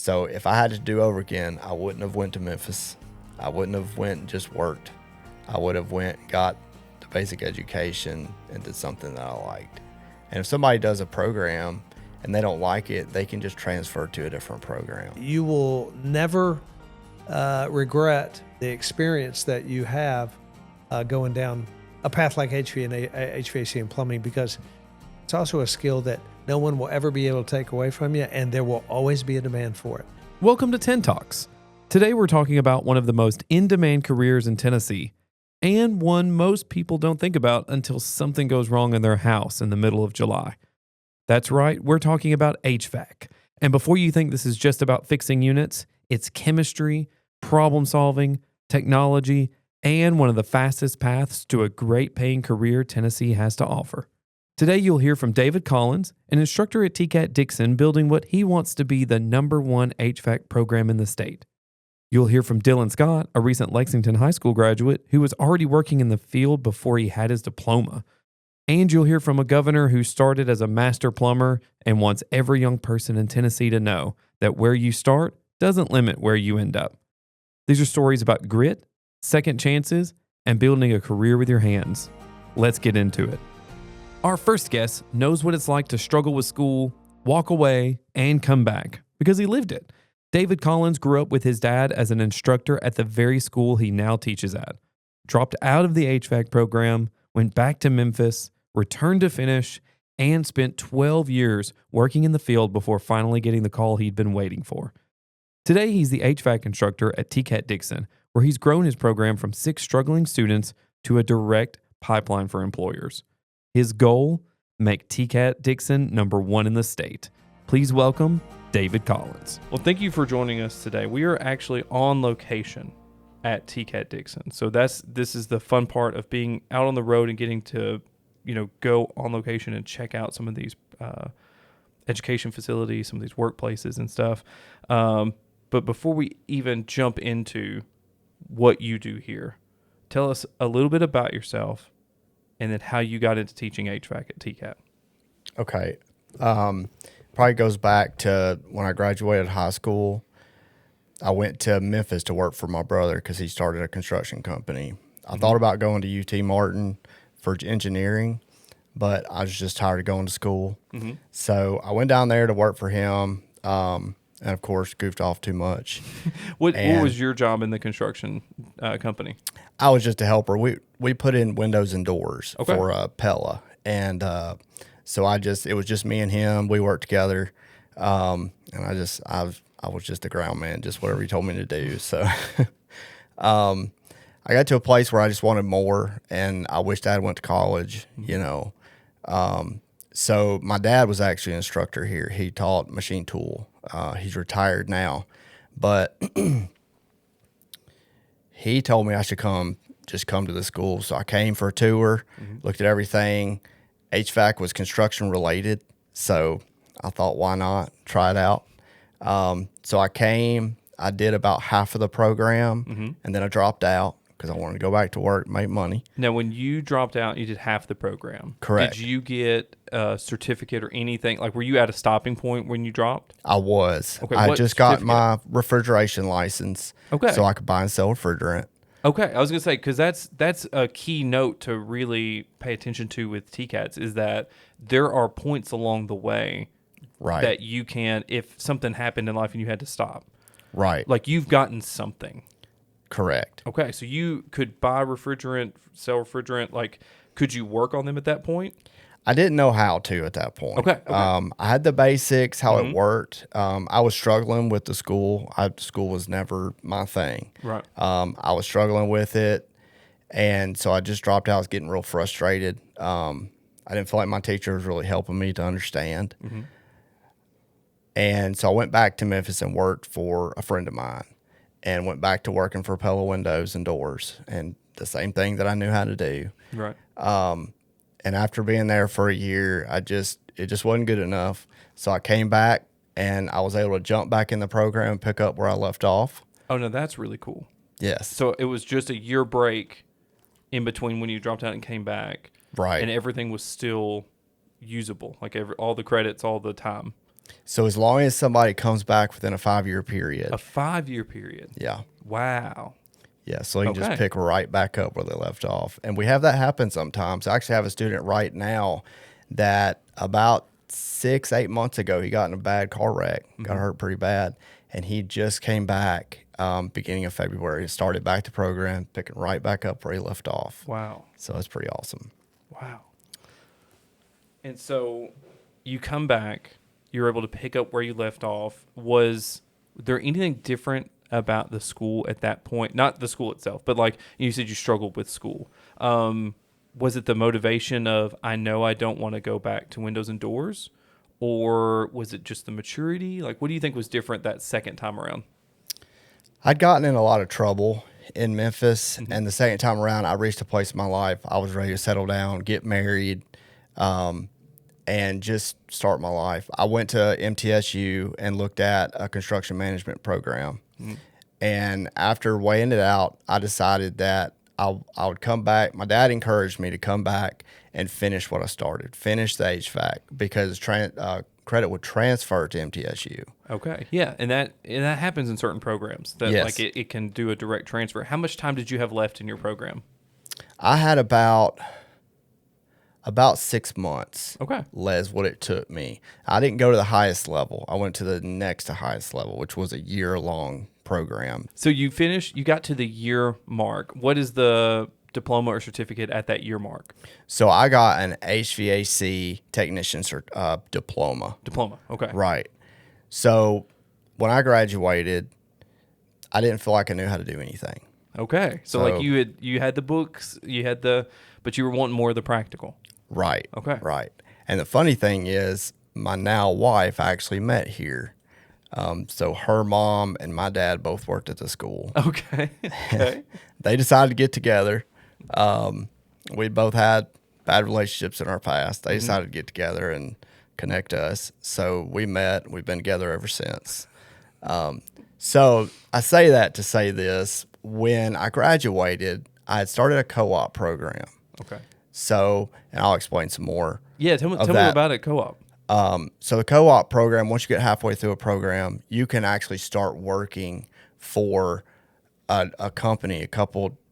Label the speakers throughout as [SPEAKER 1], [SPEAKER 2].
[SPEAKER 1] So if I had to do over again, I wouldn't have went to Memphis. I wouldn't have went and just worked. I would have went, got the basic education, and did something that I liked. And if somebody does a program and they don't like it, they can just transfer to a different program.
[SPEAKER 2] You will never regret the experience that you have going down a path like HVAC and plumbing, because it's also a skill that no one will ever be able to take away from you, and there will always be a demand for it.
[SPEAKER 3] Welcome to 10 Talks. Today we're talking about one of the most in-demand careers in Tennessee, and one most people don't think about until something goes wrong in their house in the middle of July. That's right, we're talking about HVAC. And before you think this is just about fixing units, it's chemistry, problem solving, technology, and one of the fastest paths to a great paying career Tennessee has to offer. Today you'll hear from David Collins, an instructor at TCAT Dixon, building what he wants to be the #1 HVAC program in the state. You'll hear from Dylan Scott, a recent Lexington High School graduate who was already working in the field before he had his diploma. And you'll hear from a governor who started as a master plumber and wants every young person in Tennessee to know that where you start doesn't limit where you end up. These are stories about grit, second chances, and building a career with your hands. Let's get into it. Our first guest knows what it's like to struggle with school, walk away, and come back because he lived it. David Collins grew up with his dad as an instructor at the very school he now teaches at, dropped out of the HVAC program, went back to Memphis, returned to finish, and spent 12 years working in the field before finally getting the call he'd been waiting for. Today, he's the HVAC instructor at TCAT Dixon, where he's grown his program from 6 struggling students to a direct pipeline for employers. His goal, make TCAT Dixon #1 in the state. Please welcome David Collins. Well, thank you for joining us today. We are actually on location at TCAT Dixon. So this is the fun part of being out on the road and getting to, go on location and check out some of these education facilities, some of these workplaces and stuff. But before we even jump into what you do here, tell us a little bit about yourself and then how you got into teaching HVAC at TCAT.
[SPEAKER 1] Okay. Probably goes back to when I graduated high school. I went to Memphis to work for my brother because he started a construction company. I thought about going to UT Martin for engineering, but I was just tired of going to school. Mm-hmm. So I went down there to work for him, and of course, goofed off too much.
[SPEAKER 3] What was your job in the construction company?
[SPEAKER 1] I was just a helper. We put in windows and doors for Pella, and so it was just me and him. We worked together, and I was just a ground man, just whatever he told me to do. So I got to a place where I just wanted more, and I wished I had went to college, So my dad was actually an instructor here. He taught machine tool. He's retired now, but he told me I should come to the school. So I came for a tour, looked at everything. HVAC was construction related, so I thought, why not try it out? So I came, I did about half of the program, and then I dropped out because I wanted to go back to work, make money.
[SPEAKER 3] Now, when you dropped out, you did half the program.
[SPEAKER 1] Correct.
[SPEAKER 3] Did you get a certificate or anything? Like, were you at a stopping point when you dropped?
[SPEAKER 1] I was.
[SPEAKER 3] Okay,
[SPEAKER 1] I just got my refrigeration license, so I could buy and sell refrigerant.
[SPEAKER 3] Okay, I was going to say, because that's a key note to really pay attention to with TCATs, is that there are points along the way that you can, if something happened in life and you had to stop.
[SPEAKER 1] Right.
[SPEAKER 3] Like, you've gotten something.
[SPEAKER 1] Correct.
[SPEAKER 3] Okay, so you could buy refrigerant, sell refrigerant. Like, could you work on them at that point?
[SPEAKER 1] I didn't know how to at that point.
[SPEAKER 3] Okay.
[SPEAKER 1] I had the basics, how it worked. I was struggling with the school. School was never my thing.
[SPEAKER 3] Right.
[SPEAKER 1] I was struggling with it, and so I just dropped out. I was getting real frustrated. I didn't feel like my teacher was really helping me to understand. Mm-hmm. And so I went back to Memphis and worked for a friend of mine, and went back to working for Pella Windows and Doors, and the same thing that I knew how to do.
[SPEAKER 3] Right.
[SPEAKER 1] And after being there for a year, it just wasn't good enough. So I came back, and I was able to jump back in the program and pick up where I left off.
[SPEAKER 3] Oh, no, that's really cool.
[SPEAKER 1] Yes.
[SPEAKER 3] So it was just a year break in between when you dropped out and came back.
[SPEAKER 1] Right.
[SPEAKER 3] And everything was still usable, like all the credits all the time.
[SPEAKER 1] So as long as somebody comes back within a 5-year period.
[SPEAKER 3] A 5-year period.
[SPEAKER 1] Yeah.
[SPEAKER 3] Wow.
[SPEAKER 1] Yeah, so you can
[SPEAKER 3] Okay.
[SPEAKER 1] just pick right back up where they left off. And we have that happen sometimes. I actually have a student right now that about 6-8 months ago, he got in a bad car wreck, got hurt pretty bad. And he just came back beginning of February and started back the program, picking right back up where he left off.
[SPEAKER 3] Wow.
[SPEAKER 1] So it's pretty awesome.
[SPEAKER 3] Wow. And so you come back, you're able to pick up where you left off. Was there anything different about the school at that point? Not the school itself, but like you said you struggled with school. Was it the motivation of, I know I don't want to go back to windows and doors? Or was it just the maturity? Like, what do you think was different that second time around?
[SPEAKER 1] I'd gotten in a lot of trouble in Memphis, and the second time around, I reached a place in my life I was ready to settle down, get married, and just start my life. I went to MTSU and looked at a construction management program. And after weighing it out, I decided that I would come back. My dad encouraged me to come back and finish what I started, finish the HVAC, because credit would transfer to MTSU.
[SPEAKER 3] Okay. Yeah. And that happens in certain programs that
[SPEAKER 1] Yes.
[SPEAKER 3] like it can do a direct transfer. How much time did you have left in your program?
[SPEAKER 1] I had about 6 months.
[SPEAKER 3] Okay.
[SPEAKER 1] Les, what it took me. I didn't go to the highest level. I went to the next to highest level, which was a year-long program.
[SPEAKER 3] So you got to the year mark. What is the diploma or certificate at that year mark?
[SPEAKER 1] So I got an HVAC technician diploma.
[SPEAKER 3] Diploma. Okay.
[SPEAKER 1] Right. So when I graduated, I didn't feel like I knew how to do anything.
[SPEAKER 3] Okay. So like you had the books, but you were wanting more of the practical.
[SPEAKER 1] Right.
[SPEAKER 3] Okay.
[SPEAKER 1] Right. And the funny thing is, my now wife I actually met here. So her mom and my dad both worked at the school.
[SPEAKER 3] Okay. Okay.
[SPEAKER 1] They decided to get together. We both had bad relationships in our past. They decided to get together and connect us. So we met. We've been together ever since. So I say that to say this. When I graduated, I had started a co-op program.
[SPEAKER 3] Okay.
[SPEAKER 1] So, and I'll explain some more.
[SPEAKER 3] Yeah. Tell me about it. Co-op.
[SPEAKER 1] So the co-op program, once you get halfway through a program, you can actually start working for a company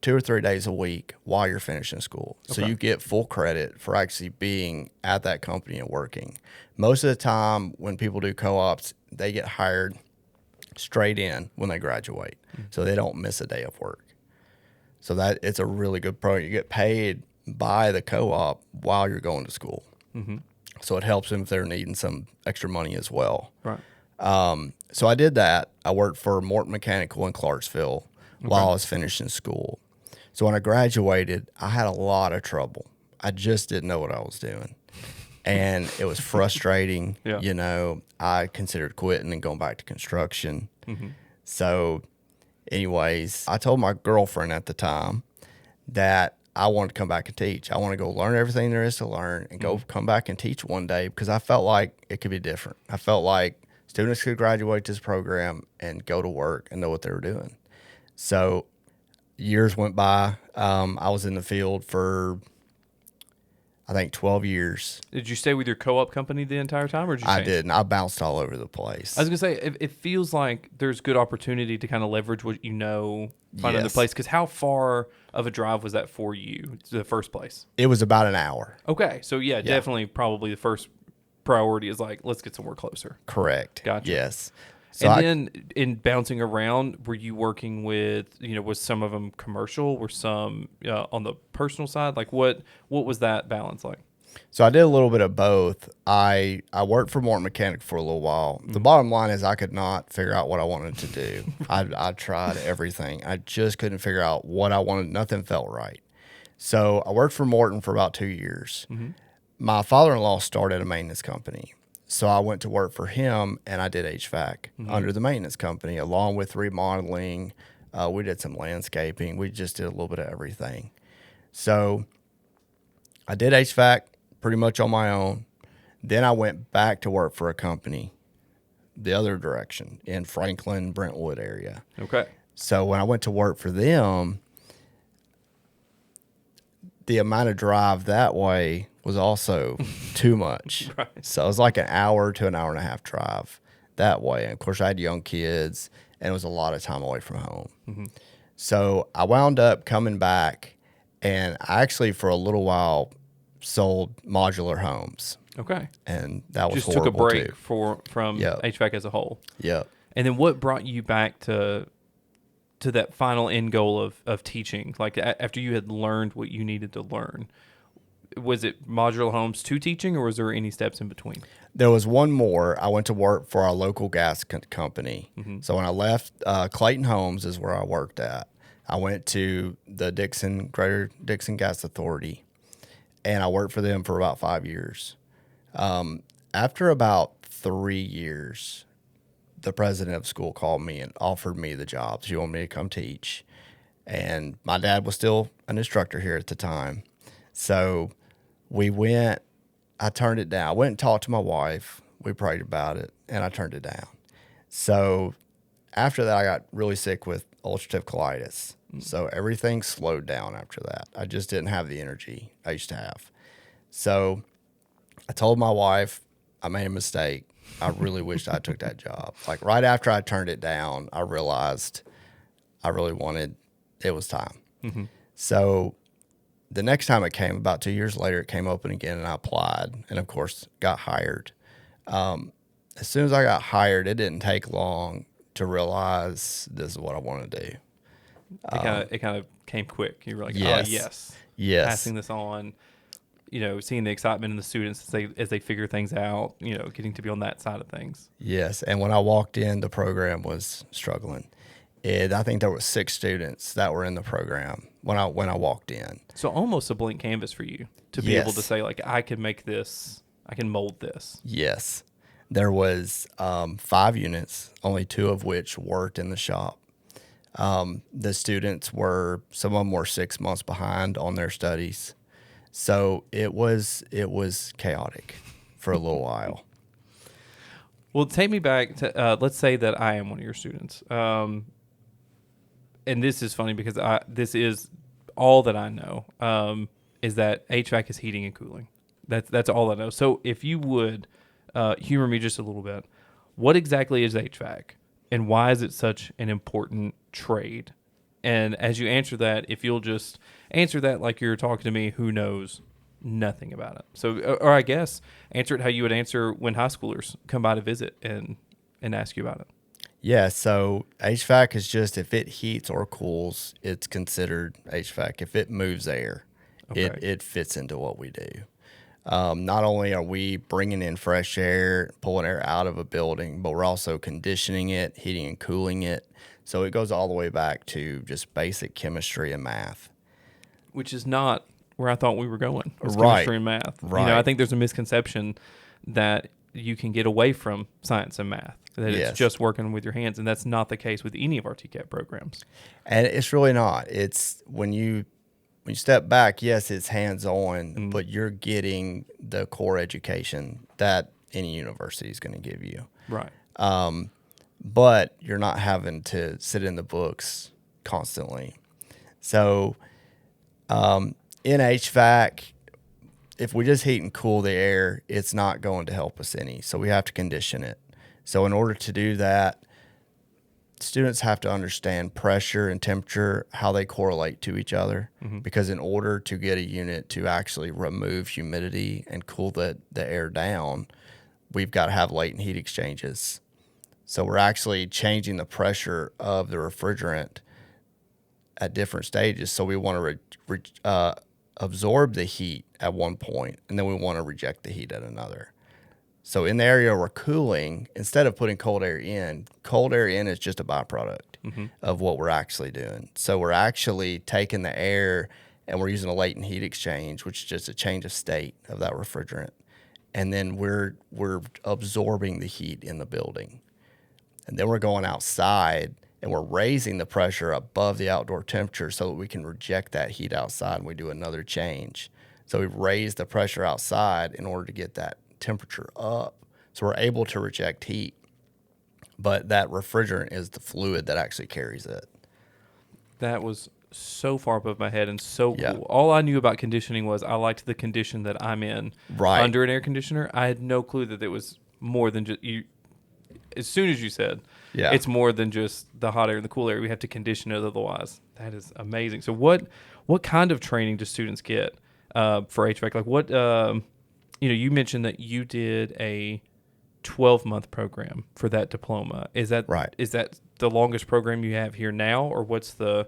[SPEAKER 1] 2 or 3 days a week while you're finishing school. So you get full credit for actually being at that company and working. Most of the time when people do co-ops, they get hired straight in when they graduate. So they don't miss a day of work. So that it's a really good program. You get paid by the co-op while you're going to school. So it helps them if they're needing some extra money as well.
[SPEAKER 3] Right.
[SPEAKER 1] So I did that. I worked for Morton Mechanical in Clarksville while I was finishing school. So when I graduated, I had a lot of trouble. I just didn't know what I was doing. And it was frustrating.
[SPEAKER 3] Yeah.
[SPEAKER 1] You know, I considered quitting and going back to construction. So anyways, I told my girlfriend at the time that I wanted to come back and teach. I want to go learn everything there is to learn and go come back and teach one day, because I felt like it could be different. I felt like students could graduate this program and go to work and know what they were doing. So years went by. I was in the field for, I think, 12 years.
[SPEAKER 3] Did you stay with your co-op company the entire time, or did you
[SPEAKER 1] I
[SPEAKER 3] change?
[SPEAKER 1] did, and I bounced all over the place.
[SPEAKER 3] I was going to say, it feels like there's good opportunity to kind of leverage what you know, find another
[SPEAKER 1] Yes.
[SPEAKER 3] place. Because how far of a drive was that for you to the first place?
[SPEAKER 1] It was about an hour.
[SPEAKER 3] Okay. So, yeah, definitely probably the first priority is like, let's get somewhere closer.
[SPEAKER 1] Correct.
[SPEAKER 3] Gotcha.
[SPEAKER 1] Yes. So
[SPEAKER 3] And then in bouncing around, were you working with, was some of them commercial? Were some on the personal side? Like what was that balance like?
[SPEAKER 1] So I did a little bit of both. I worked for Morton Mechanic for a little while. The bottom line is I could not figure out what I wanted to do. I tried everything. I just couldn't figure out what I wanted. Nothing felt right. So I worked for Morton for about 2 years. My father-in-law started a maintenance company. So I went to work for him, and I did HVAC under the maintenance company, along with remodeling. We did some landscaping. We just did a little bit of everything. So I did HVAC pretty much on my own. Then I went back to work for a company the other direction in Franklin, Brentwood area.
[SPEAKER 3] Okay.
[SPEAKER 1] So when I went to work for them, the amount of drive that way was also too much.
[SPEAKER 3] Right.
[SPEAKER 1] So it was like an hour to an hour and a half drive that way. And of course, I had young kids, and it was a lot of time away from home.
[SPEAKER 3] Mm-hmm.
[SPEAKER 1] So I wound up coming back, and I actually, for a little while, sold modular homes.
[SPEAKER 3] Okay.
[SPEAKER 1] And that was
[SPEAKER 3] Just took a
[SPEAKER 1] horrible
[SPEAKER 3] break
[SPEAKER 1] too.
[SPEAKER 3] from
[SPEAKER 1] Yep.
[SPEAKER 3] HVAC as a whole.
[SPEAKER 1] Yep.
[SPEAKER 3] And then what brought you back to that final end goal of teaching? Like after you had learned what you needed to learn, was it modular homes to teaching, or was there any steps in between?
[SPEAKER 1] There was one more. I went to work for our local gas company.
[SPEAKER 3] Mm-hmm.
[SPEAKER 1] So when I left, Clayton Homes is where I worked at. I went to the Greater Dixon Gas Authority, and I worked for them for about 5 years. After about 3 years, the president of school called me and offered me the job. She wanted me to come teach. And my dad was still an instructor here at the time. So we went, I turned it down. I went and talked to my wife. We prayed about it, and I turned it down. So after that, I got really sick with ulcerative colitis. So everything slowed down after that. I just didn't have the energy I used to have. So I told my wife I made a mistake. I really wished I took that job. Like right after I turned it down, I realized I really wanted, it was time.
[SPEAKER 3] Mm-hmm.
[SPEAKER 1] So the next time it came, about 2 years later, it came open again, and I applied, and of course got hired. As soon as I got hired, it didn't take long to realize this is what I want to do.
[SPEAKER 3] It kind of came quick. You were like,
[SPEAKER 1] Yes.
[SPEAKER 3] oh, yes.
[SPEAKER 1] Yes.
[SPEAKER 3] Passing this on, seeing the excitement in the students as they figure things out, getting to be on that side of things.
[SPEAKER 1] Yes. And when I walked in, the program was struggling. I think there were 6 students that were in the program when I walked in.
[SPEAKER 3] So almost a blank canvas for you to be able to
[SPEAKER 1] Yes.
[SPEAKER 3] say, like, I can make this, I can mold this.
[SPEAKER 1] Yes. There was 5 units, only 2 of which worked in the shop. The students some of them were 6 months behind on their studies. So it was chaotic for a little while.
[SPEAKER 3] Well, take me back to, let's say that I am one of your students. And this is funny because this is all that I know, is that HVAC is heating and cooling. That's all I know. So if you would humor me just a little bit, what exactly is HVAC, and why is it such an important trade? And as you answer that, if you'll just answer that like you're talking to me who knows nothing about it. So, or I guess answer it how you would answer when high schoolers come by to visit and ask you about it.
[SPEAKER 1] Yeah, so HVAC is just if it heats or cools, it's considered HVAC. If it moves air,
[SPEAKER 3] Okay.
[SPEAKER 1] it fits into what we do. Not only are we bringing in fresh air, pulling air out of a building, but we're also conditioning it, heating and cooling it. So it goes all the way back to just basic chemistry and math.
[SPEAKER 3] Which is not where I thought we were going. Was
[SPEAKER 1] Right.
[SPEAKER 3] Chemistry and math.
[SPEAKER 1] Right.
[SPEAKER 3] I think there's a misconception that you can get away from science and math, that
[SPEAKER 1] Yes.
[SPEAKER 3] it's just working with your hands, and that's not the case with any of our TCAP programs.
[SPEAKER 1] And it's really not. It's when you step back, yes, it's hands-on, but you're getting the core education that any university is going to give you.
[SPEAKER 3] Right.
[SPEAKER 1] But you're not having to sit in the books constantly. So in HVAC, if we just heat and cool the air, it's not going to help us any. So we have to condition it. So in order to do that, students have to understand pressure and temperature, how they correlate to each other.
[SPEAKER 3] Mm-hmm.
[SPEAKER 1] Because in order to get a unit to actually remove humidity and cool the air down, we've got to have latent heat exchanges. So we're actually changing the pressure of the refrigerant at different stages. So we want to absorb the heat at one point, and then we want to reject the heat at another. So in the area we're cooling, instead of putting cold air in is just a byproduct of what we're actually doing. So we're actually taking the air and we're using a latent heat exchange, which is just a change of state of that refrigerant. And then we're absorbing the heat in the building. And then we're going outside and we're raising the pressure above the outdoor temperature so that we can reject that heat outside, and we do another change. So we raise the pressure outside in order to get that temperature up, so we're able to reject heat. But that refrigerant is the fluid that actually carries it.
[SPEAKER 3] That was so far above my head and so
[SPEAKER 1] Yeah.
[SPEAKER 3] cool. All I knew about conditioning was I liked the condition that I'm in
[SPEAKER 1] Right.
[SPEAKER 3] under an air conditioner. I had no clue that it was more than just you. As soon as you said,
[SPEAKER 1] Yeah.
[SPEAKER 3] it's more than just the hot air and the cool air. We have to condition it otherwise. That is amazing. So what kind of training do students get for HVAC? Like what you mentioned that you did a 12-month program for that diploma. Is that
[SPEAKER 1] Right.
[SPEAKER 3] Is that the longest program you have here now, or what's the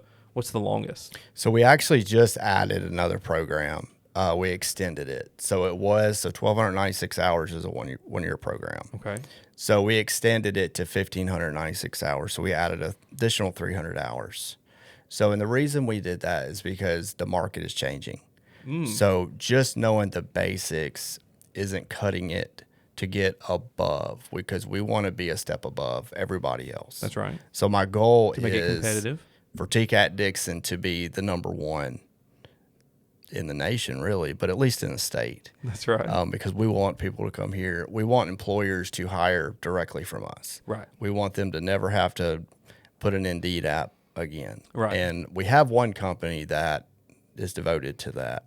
[SPEAKER 3] longest?
[SPEAKER 1] So we actually just added another program. We extended it. So 1,296 hours is a one year program.
[SPEAKER 3] Okay.
[SPEAKER 1] So we extended it to 1,596 hours. So we added an additional 300 hours. So, and the reason we did that is because the market is changing. So just knowing the basics isn't cutting it to get above, because we want to be a step above everybody else.
[SPEAKER 3] That's right.
[SPEAKER 1] So my goal
[SPEAKER 3] To make it
[SPEAKER 1] is
[SPEAKER 3] competitive.
[SPEAKER 1] for TCAT Dixon to be the number one in the nation, really, but at least in the state.
[SPEAKER 3] That's right.
[SPEAKER 1] Because we want people to come here. We want employers to hire directly from us.
[SPEAKER 3] Right.
[SPEAKER 1] We want them to never have to put an Indeed app again.
[SPEAKER 3] Right.
[SPEAKER 1] And we have one company that is devoted to that.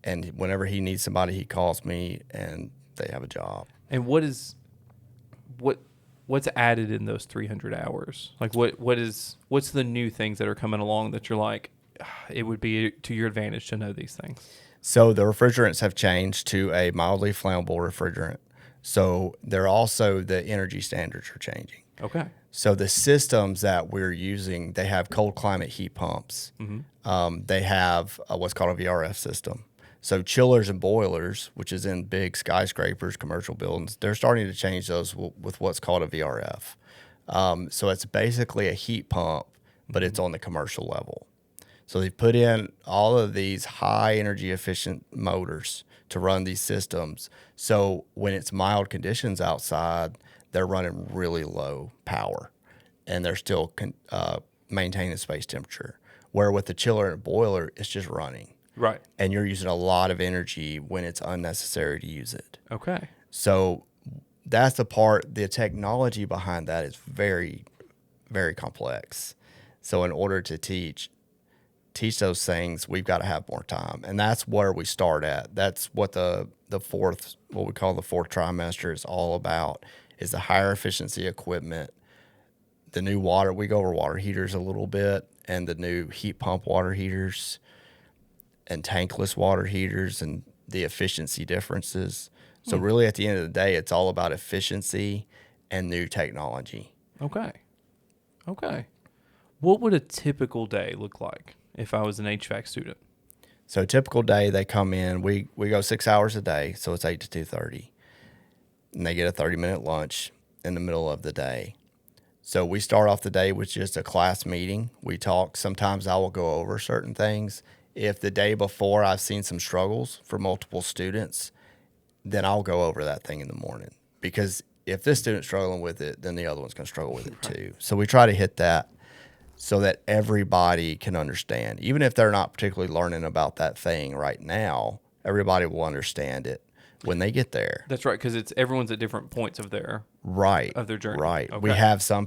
[SPEAKER 1] And whenever he needs somebody, he calls me and they have a job.
[SPEAKER 3] And what's added in those 300 hours? Like what's the new things that are coming along that you're like, it would be to your advantage to know these things?
[SPEAKER 1] So the refrigerants have changed to a mildly flammable refrigerant. So they're also, the energy standards are changing.
[SPEAKER 3] Okay.
[SPEAKER 1] So the systems that we're using, they have cold climate heat pumps. They have what's called a VRF system. So chillers and boilers, which is in big skyscrapers, commercial buildings, they're starting to change those with what's called a VRF. So it's basically a heat pump, but it's on the commercial level. So they put in all of these high energy efficient motors to run these systems. So when it's mild conditions outside, they're running really low power and they're still maintaining space temperature. Where with the chiller and boiler, it's just running.
[SPEAKER 3] Right.
[SPEAKER 1] And you're using a lot of energy when it's unnecessary to use it.
[SPEAKER 3] Okay.
[SPEAKER 1] So that's the part, the technology behind that is very, very complex. So in order to teach those things, we've got to have more time. And that's where we start at. That's what what we call the fourth trimester is all about, is the higher efficiency equipment, the new water. We go over water heaters a little bit, and the new heat pump water heaters and tankless water heaters and the efficiency differences. So really at the end of the day, it's all about efficiency and new technology.
[SPEAKER 3] Okay. What would a typical day look like if I was an HVAC student?
[SPEAKER 1] So typical day, they come in, we go 6 hours a day, so it's 8 to 2:30. And they get a 30-minute lunch in the middle of the day. So we start off the day with just a class meeting. We talk. Sometimes I will go over certain things. If the day before I've seen some struggles for multiple students, then I'll go over that thing in the morning. Because if this student's struggling with it, then the other one's going to struggle with it too. So we try to hit that so that everybody can understand. Even if they're not particularly learning about that thing right now, everybody will understand it when they get there.
[SPEAKER 3] That's right, because everyone's at different points of their journey.
[SPEAKER 1] Right.
[SPEAKER 3] Okay.
[SPEAKER 1] We have some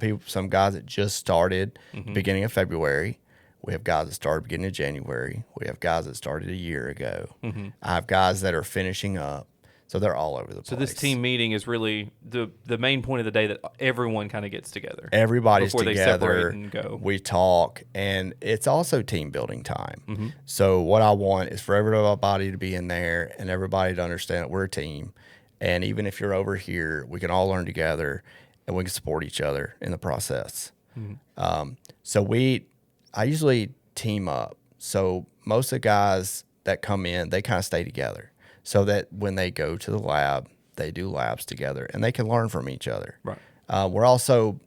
[SPEAKER 1] guys that just started beginning of February. We have guys that started beginning of January. We have guys that started a year ago. I have guys that are finishing up. So they're all over the place.
[SPEAKER 3] So this team meeting is really the main point of the day, that everyone kind of gets together.
[SPEAKER 1] Everybody's
[SPEAKER 3] before
[SPEAKER 1] together.
[SPEAKER 3] They separate and go.
[SPEAKER 1] We talk, and it's also team building time. So what I want is for everybody to be in there and everybody to understand that we're a team. And even if you're over here, we can all learn together and we can support each other in the process. I usually team up. So most of the guys that come in, they kind of stay together, so that when they go to the lab, they do labs together and they can learn from each other.
[SPEAKER 3] Right.
[SPEAKER 1] We're also,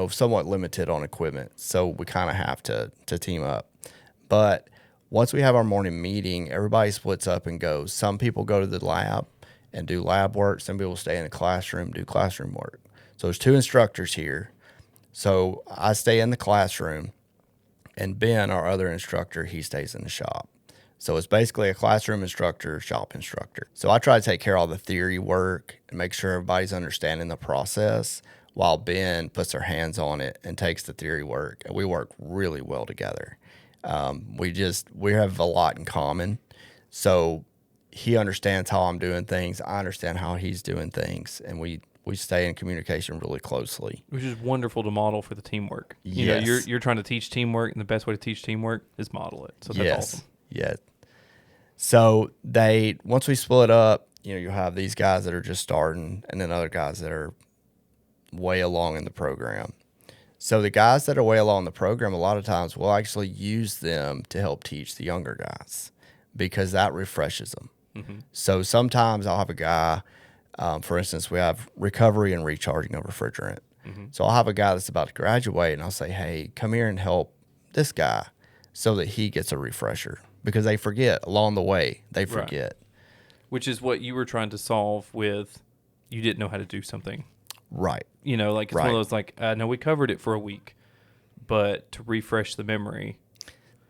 [SPEAKER 1] somewhat limited on equipment, so we kind of have to team up. But once we have our morning meeting, everybody splits up and goes. Some people go to the lab and do lab work. Some people stay in the classroom, do classroom work. So there's 2 instructors here. So I stay in the classroom, and Ben, our other instructor, he stays in the shop. So it's basically a classroom instructor, shop instructor. So I try to take care of all the theory work and make sure everybody's understanding the process, while Ben puts their hands on it and takes the theory work. And we work really well together. We have a lot in common. So he understands how I'm doing things. I understand how he's doing things. And we stay in communication really closely.
[SPEAKER 3] Which is wonderful to model for the teamwork.
[SPEAKER 1] Yes.
[SPEAKER 3] You're trying to teach teamwork, and the best way to teach teamwork is model it. So that's awesome.
[SPEAKER 1] Yes. So once we split up, you have these guys that are just starting and then other guys that are way along in the program. So the guys that are way along in the program, a lot of times we'll actually use them to help teach the younger guys because that refreshes them. Mm-hmm. So sometimes I'll have a guy, for instance, we have recovery and recharging of refrigerant. Mm-hmm. So I'll have a guy that's about to graduate and I'll say, hey, come here and help this guy so that he gets a refresher because they forget along the way. They forget. Right.
[SPEAKER 3] Which is what you were trying to solve with you didn't know how to do something.
[SPEAKER 1] Right.
[SPEAKER 3] It's one of those no, we covered it for a week, but to refresh the memory.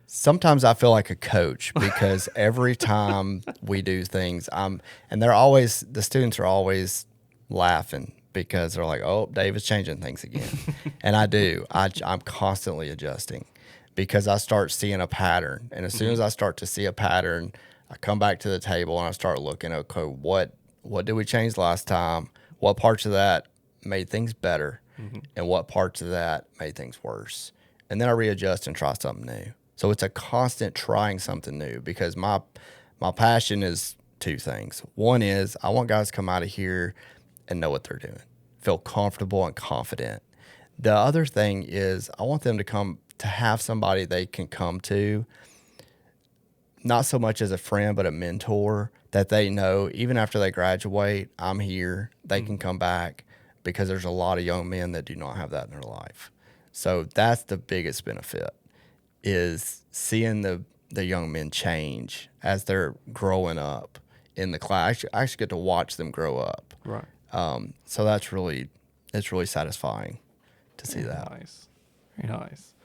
[SPEAKER 1] Sometimes I feel like a coach because every time we do things, the students are always laughing because they're like, oh, Dave is changing things again. And I do. I'm constantly adjusting because I start seeing a pattern. And as soon as I start to see a pattern, I come back to the table and I start looking, okay, what did we change last time? What parts of that made things better? Mm-hmm. And what parts of that made things worse? And then I readjust and try something new. So it's a constant trying something new because my passion is two things. One is I want guys to come out of here and know what they're doing, feel comfortable and confident. The other thing is I want them to have somebody they can come to, not so much as a friend, but a mentor that they know even after they graduate, I'm here, they can come back because there's a lot of young men that do not have that in their life. So that's the biggest benefit is seeing the young men change as they're growing up in the class. I actually get to watch them grow up.
[SPEAKER 3] Right.
[SPEAKER 1] So it's really satisfying to see that.
[SPEAKER 3] Nice. Very nice.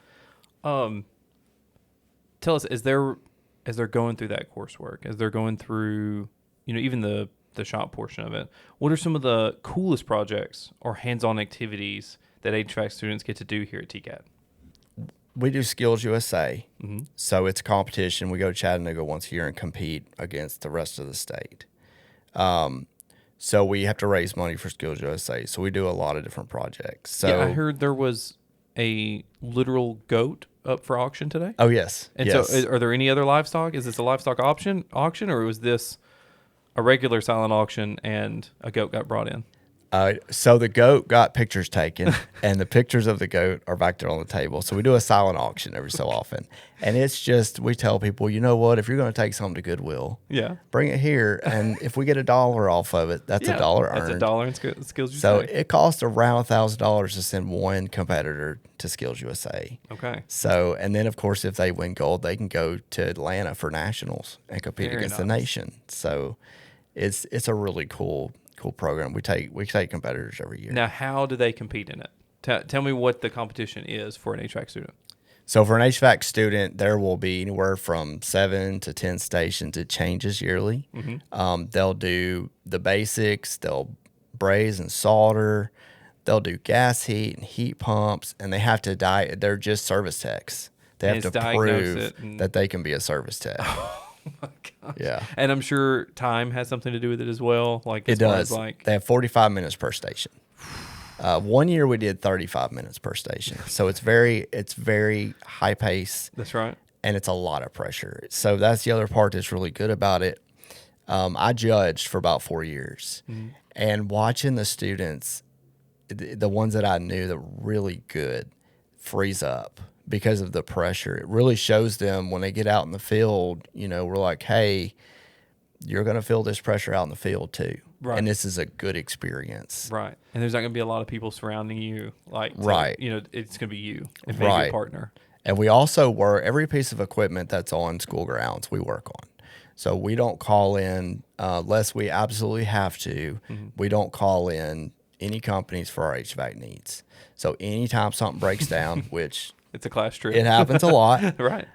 [SPEAKER 3] Tell us, as they're going through that coursework, as they're going through, even the shop portion of it, what are some of the coolest projects or hands-on activities that HVAC students get to do here at TCAT?
[SPEAKER 1] We do Skills USA. Mm-hmm. So it's a competition. We go to Chattanooga once a year and compete against the rest of the state. So we have to raise money for Skills USA. So we do a lot of different projects. So
[SPEAKER 3] yeah, I heard there was a literal goat up for auction today.
[SPEAKER 1] Oh, yes.
[SPEAKER 3] And
[SPEAKER 1] yes.
[SPEAKER 3] So are there any other livestock? Is this a livestock auction or was this a regular silent auction and a goat got brought in?
[SPEAKER 1] So the goat got pictures taken, and the pictures of the goat are back there on the table. So we do a silent auction every so often. And it's just, we tell people, you know what, if you're going to take something to Goodwill, bring it here. And if we get $1 off of it, that's $1 earned.
[SPEAKER 3] That's $1 in Skills USA.
[SPEAKER 1] So it costs around $1,000 to send one competitor to Skills USA.
[SPEAKER 3] Okay.
[SPEAKER 1] So, and then of course, if they win gold, they can go to Atlanta for nationals and compete against the nation. So it's a really cool program. We take competitors every year.
[SPEAKER 3] Now, how do they compete in it? Tell me what the competition is for an HVAC student.
[SPEAKER 1] So for an HVAC student, there will be anywhere from 7 to 10 stations. It changes yearly. Mm-hmm. They'll do the basics. They'll braze and solder. They'll do gas heat and heat pumps, and they have to they're just service techs. They have to prove that they can be a service tech.
[SPEAKER 3] Oh my gosh.
[SPEAKER 1] Yeah.
[SPEAKER 3] And I'm sure time has something to do with it as well.
[SPEAKER 1] It does. They have 45 minutes per station. 1 year we did 35 minutes per station. So it's very high pace.
[SPEAKER 3] That's right.
[SPEAKER 1] And it's a lot of pressure. So that's the other part that's really good about it. I judged for about 4 years. Mm-hmm. And watching the students, the ones that I knew that were really good, freeze up because of the pressure. It really shows them when they get out in the field, we're like, hey, you're going to feel this pressure out in the field too. Right. And this is a good experience.
[SPEAKER 3] Right. And there's not going to be a lot of people surrounding you.
[SPEAKER 1] Right.
[SPEAKER 3] It's going to be you and maybe a partner.
[SPEAKER 1] And we also work, every piece of equipment that's on school grounds, we work on. So we don't call in, unless we absolutely have to, we don't call in any companies for our HVAC needs. So anytime something breaks down, which...
[SPEAKER 3] It's a class trip.
[SPEAKER 1] It happens a lot.
[SPEAKER 3] Right.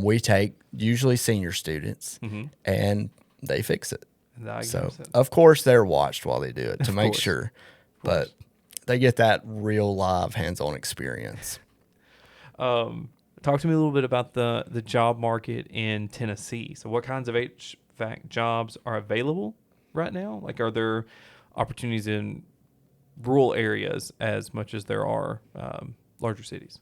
[SPEAKER 1] We take usually senior students, and they fix it. So, of course, they're watched while they do it to make sure. But they get that real live hands-on experience.
[SPEAKER 3] Talk to me a little bit about the job market in Tennessee. So what kinds of HVAC jobs are available right now? Like, are there opportunities in rural areas as much as there are larger cities?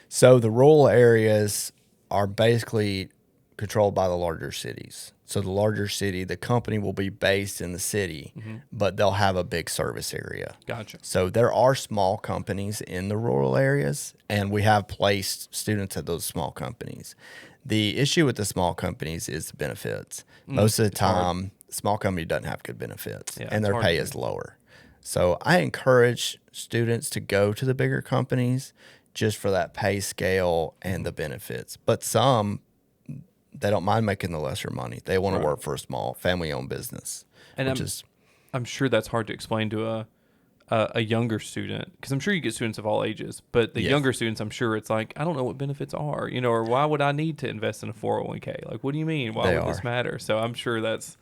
[SPEAKER 1] So the rural areas are basically controlled by the larger cities. So the larger city, the company will be based in the city, but they'll have a big service area.
[SPEAKER 3] Gotcha.
[SPEAKER 1] So there are small companies in the rural areas, and we have placed students at those small companies. The issue with the small companies is the benefits. Most of the time, small company doesn't have good benefits, and their pay is lower. So I encourage students to go to the bigger companies just for that pay scale and the benefits. But some, they don't mind making the lesser money. They want to work for a small family-owned business,
[SPEAKER 3] And I'm sure that's hard to explain to a younger student, because I'm sure you get students of all ages, but the younger students, I'm sure it's like, I don't know what benefits are, or why would I need to invest in a 401k? Like, what do you mean? Why would this matter? So I'm sure that's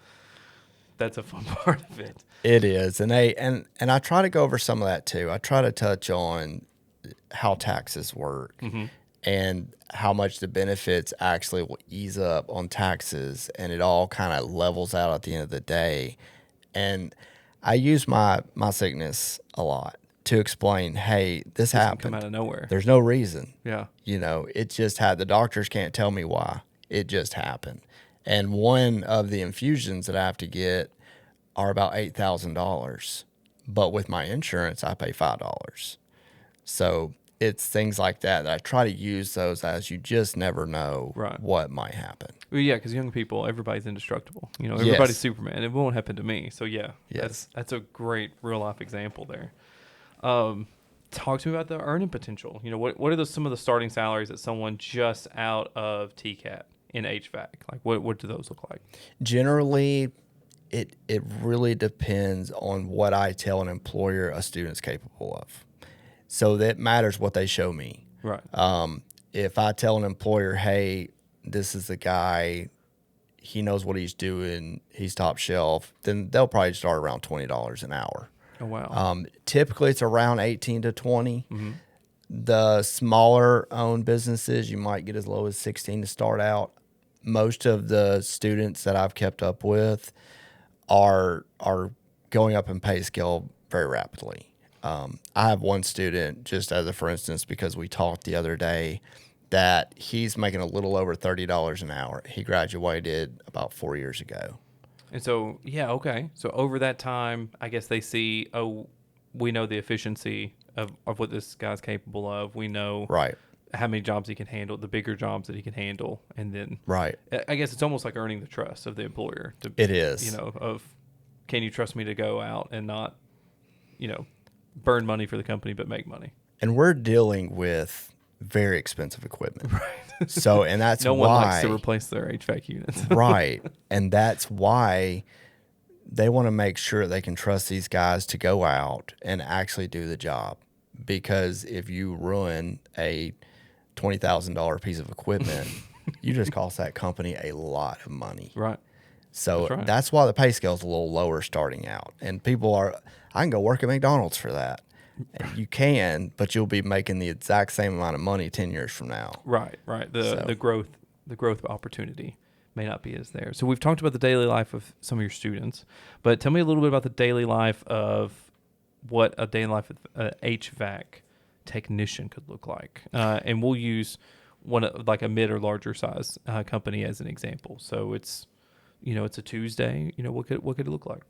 [SPEAKER 3] a fun part of it.
[SPEAKER 1] It is, and I try to go over some of that too. I try to touch on how taxes work and how much the benefits actually will ease up on taxes, and it all kind of levels out at the end of the day. And I use my sickness a lot to explain, hey, this happened.
[SPEAKER 3] Come out of nowhere.
[SPEAKER 1] There's no reason.
[SPEAKER 3] Yeah.
[SPEAKER 1] It just had, the doctors can't tell me why. It just happened. And one of the infusions that I have to get are about $8,000. But with my insurance, I pay $5. So it's things like that I try to use those, as you just never know what might happen.
[SPEAKER 3] Well, yeah, because young people, everybody's indestructible. Everybody's Superman. It won't happen to me. So that's a great real life example there. Talk to me about the earning potential. What are some of the starting salaries that someone just out of TCAP in HVAC? Like, what do those look like?
[SPEAKER 1] Generally, it really depends on what I tell an employer a student's capable of. So that matters what they show me.
[SPEAKER 3] Right.
[SPEAKER 1] If I tell an employer, hey, this is the guy, he knows what he's doing, he's top shelf, then they'll probably start around $20 an hour.
[SPEAKER 3] Oh, wow.
[SPEAKER 1] Typically, it's around 18 to 20. The smaller owned businesses, you might get as low as 16 to start out. Most of the students that I've kept up with are going up in pay scale very rapidly. I have one student, just as a for instance, because we talked the other day, that he's making a little over $30 an hour. He graduated about 4 years ago.
[SPEAKER 3] And so, okay. So over that time, I guess they see, we know the efficiency of what this guy's capable of. We know how many jobs he can handle, the bigger jobs that he can handle. And then I guess it's almost like earning the trust of the employer.
[SPEAKER 1] It is.
[SPEAKER 3] Can you trust me to go out and not, burn money for the company, but make money?
[SPEAKER 1] And we're dealing with very expensive equipment. Right. So, and that's
[SPEAKER 3] no
[SPEAKER 1] why.
[SPEAKER 3] one likes to replace their HVAC units.
[SPEAKER 1] Right. And that's why they want to make sure they can trust these guys to go out and actually do the job. Because if you ruin a $20,000 piece of equipment, you just cost that company a lot of money.
[SPEAKER 3] Right.
[SPEAKER 1] So that's why the pay scale is a little lower starting out. And people I can go work at McDonald's for that. And you can, but you'll be making the exact same amount of money 10 years from now.
[SPEAKER 3] Right. The growth opportunity may not be as there. So we've talked about the daily life of some of your students, but tell me a little bit about the daily life of what a daily life of an HVAC technician could look like. And we'll use like a mid or larger size company as an example. So it's a Tuesday. What could it look like?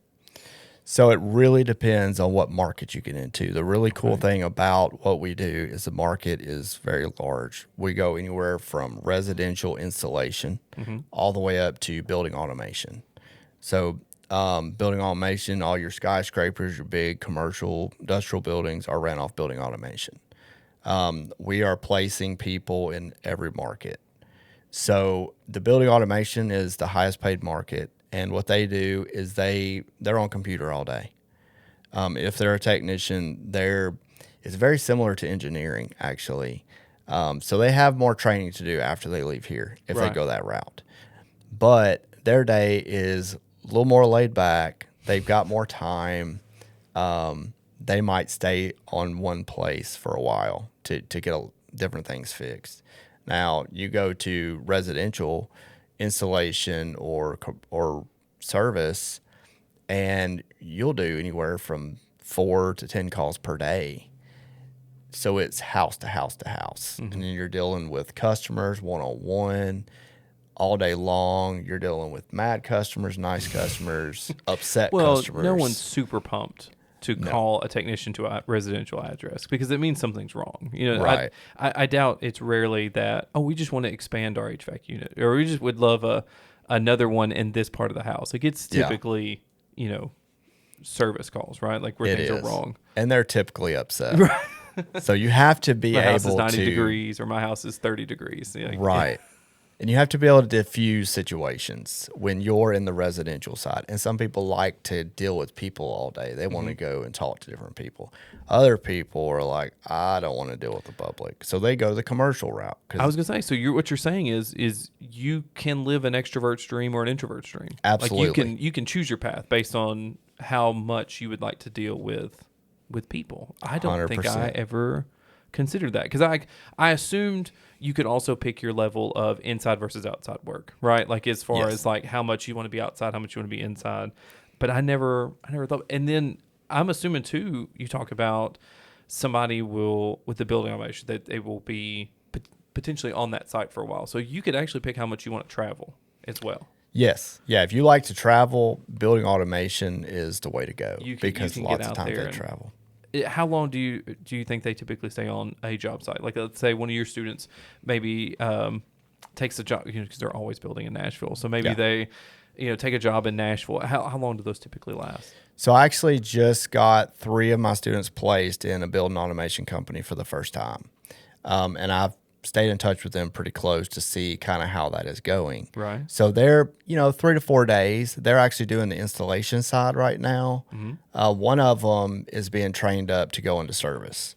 [SPEAKER 1] So it really depends on what market you get into. The really cool thing about what we do is the market is very large. We go anywhere from residential installation all the way up to building automation. So building automation, all your skyscrapers, your big commercial, industrial buildings are ran off building automation. We are placing people in every market. So the building automation is the highest paid market. And what they do is they're on computer all day. If they're a technician, it's very similar to engineering, actually. So they have more training to do after they leave here if they go that route. But their day is a little more laid back. They've got more time. they might stay on one place for a while to get different things fixed. Now, you go to residential installation or service, and you'll do anywhere from 4 to 10 calls per day. So it's house to house to house. And then you're dealing with customers one-on-one all day long. You're dealing with mad customers, nice customers, upset customers.
[SPEAKER 3] No one's super pumped to call a technician to a residential address because it means something's wrong.
[SPEAKER 1] Right.
[SPEAKER 3] I doubt it's rarely that, we just want to expand our HVAC unit, or we just would love another one in this part of the house. Like, it's typically, service calls, right? Like, where things are wrong.
[SPEAKER 1] And they're typically upset. So you have to be able to...
[SPEAKER 3] My house is 90 degrees, or my house is 30 degrees.
[SPEAKER 1] Right. And you have to be able to diffuse situations when you're in the residential side. And some people like to deal with people all day. They want to go and talk to different people. Other people are like, I don't want to deal with the public. So they go the commercial route.
[SPEAKER 3] I was going to say, so what you're saying is you can live an extrovert's dream or an introvert's dream.
[SPEAKER 1] Absolutely.
[SPEAKER 3] Like, you can choose your path based on how much you would like to deal with people. I don't
[SPEAKER 1] 100%.
[SPEAKER 3] think I ever considered that, because I assumed you could also pick your level of inside versus outside work, right? Like, as far as like how much you want to be outside, how much you want to be inside. But I never thought. And then I'm assuming too, you talk about somebody will, with the building automation, that they will be potentially on that site for a while. So you could actually pick how much you want to travel as well.
[SPEAKER 1] Yes. Yeah. If you like to travel, building automation is the way to go, because
[SPEAKER 3] you can
[SPEAKER 1] lots
[SPEAKER 3] get
[SPEAKER 1] of
[SPEAKER 3] out
[SPEAKER 1] times
[SPEAKER 3] there
[SPEAKER 1] they travel.
[SPEAKER 3] How long do you think they typically stay on a job site? Like, let's say one of your students maybe takes a job, because they're always building in Nashville. So maybe they, take a job in Nashville. How long do those typically last?
[SPEAKER 1] So I actually just got 3 of my students placed in a building automation company for the first time. And I've stayed in touch with them pretty close to see kind of how that is going.
[SPEAKER 3] Right.
[SPEAKER 1] So they're, 3 to 4 days. They're actually doing the installation side right now. One of them is being trained up to go into service.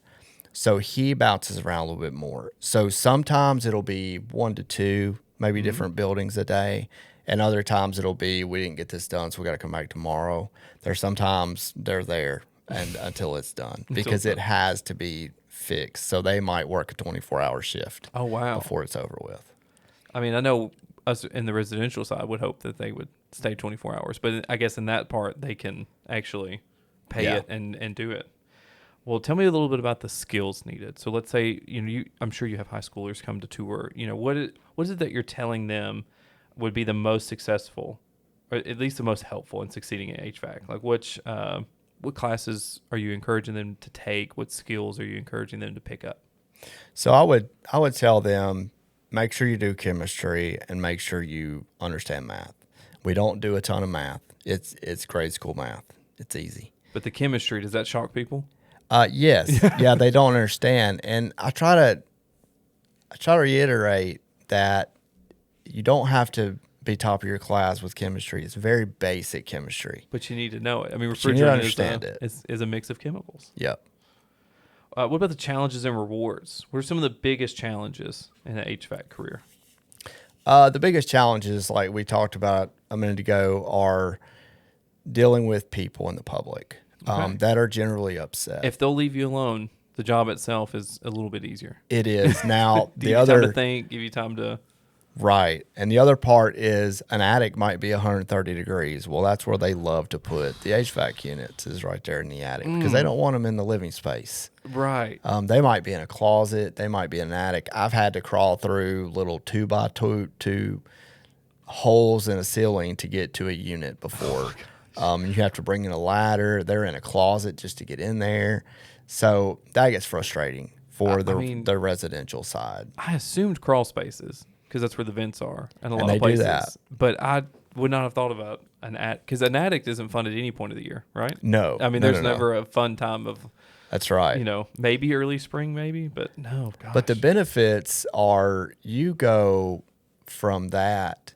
[SPEAKER 1] So he bounces around a little bit more. So sometimes it'll be 1 to 2, maybe different buildings a day. And other times it'll be, we didn't get this done, so we got to come back tomorrow. There's sometimes they're there and until it's done, because it has to be fixed. So they might work a 24-hour shift.
[SPEAKER 3] Oh, wow.
[SPEAKER 1] Before it's over with.
[SPEAKER 3] I mean, I know us in the residential side would hope that they would stay 24 hours, but I guess in that part they can actually pay it and do it. Well, tell me a little bit about the skills needed. So let's say, I'm sure you have high schoolers come to tour. What is it that you're telling them would be the most successful, or at least the most helpful in succeeding in HVAC? Like, what classes are you encouraging them to take? What skills are you encouraging them to pick up?
[SPEAKER 1] So I would tell them, make sure you do chemistry and make sure you understand math. We don't do a ton of math. It's grade school math. It's easy.
[SPEAKER 3] But the chemistry, does that shock people?
[SPEAKER 1] Yes. Yeah, they don't understand. And I try to reiterate that you don't have to be top of your class with chemistry. It's very basic chemistry.
[SPEAKER 3] But you need to know it. I mean,
[SPEAKER 1] You need to understand it.
[SPEAKER 3] is a mix of chemicals.
[SPEAKER 1] Yep.
[SPEAKER 3] What about the challenges and rewards? What are some of the biggest challenges in an HVAC career?
[SPEAKER 1] The biggest challenges, like we talked about a minute ago, are dealing with people in the public that are generally upset.
[SPEAKER 3] If they'll leave you alone, the job itself is a little bit easier.
[SPEAKER 1] It is. Now,
[SPEAKER 3] give you time to think, give you time to...
[SPEAKER 1] Right. And the other part is an attic might be 130 degrees. Well, that's where they love to put the HVAC units, is right there in the attic, because they don't want them in the living space.
[SPEAKER 3] Right.
[SPEAKER 1] They might be in a closet. They might be in an attic. I've had to crawl through little 2x2 holes in a ceiling to get to a unit before. You have to bring in a ladder. They're in a closet just to get in there. So that gets frustrating for the residential side.
[SPEAKER 3] I assumed crawl spaces, because that's where the vents are and a lot
[SPEAKER 1] they
[SPEAKER 3] of places.
[SPEAKER 1] do that.
[SPEAKER 3] But I would not have thought about an attic, because an attic isn't fun at any point of the year, right?
[SPEAKER 1] No.
[SPEAKER 3] I mean, there's never a fun time of...
[SPEAKER 1] That's right.
[SPEAKER 3] Maybe early spring, maybe, but no, gosh.
[SPEAKER 1] But the benefits are, you go from that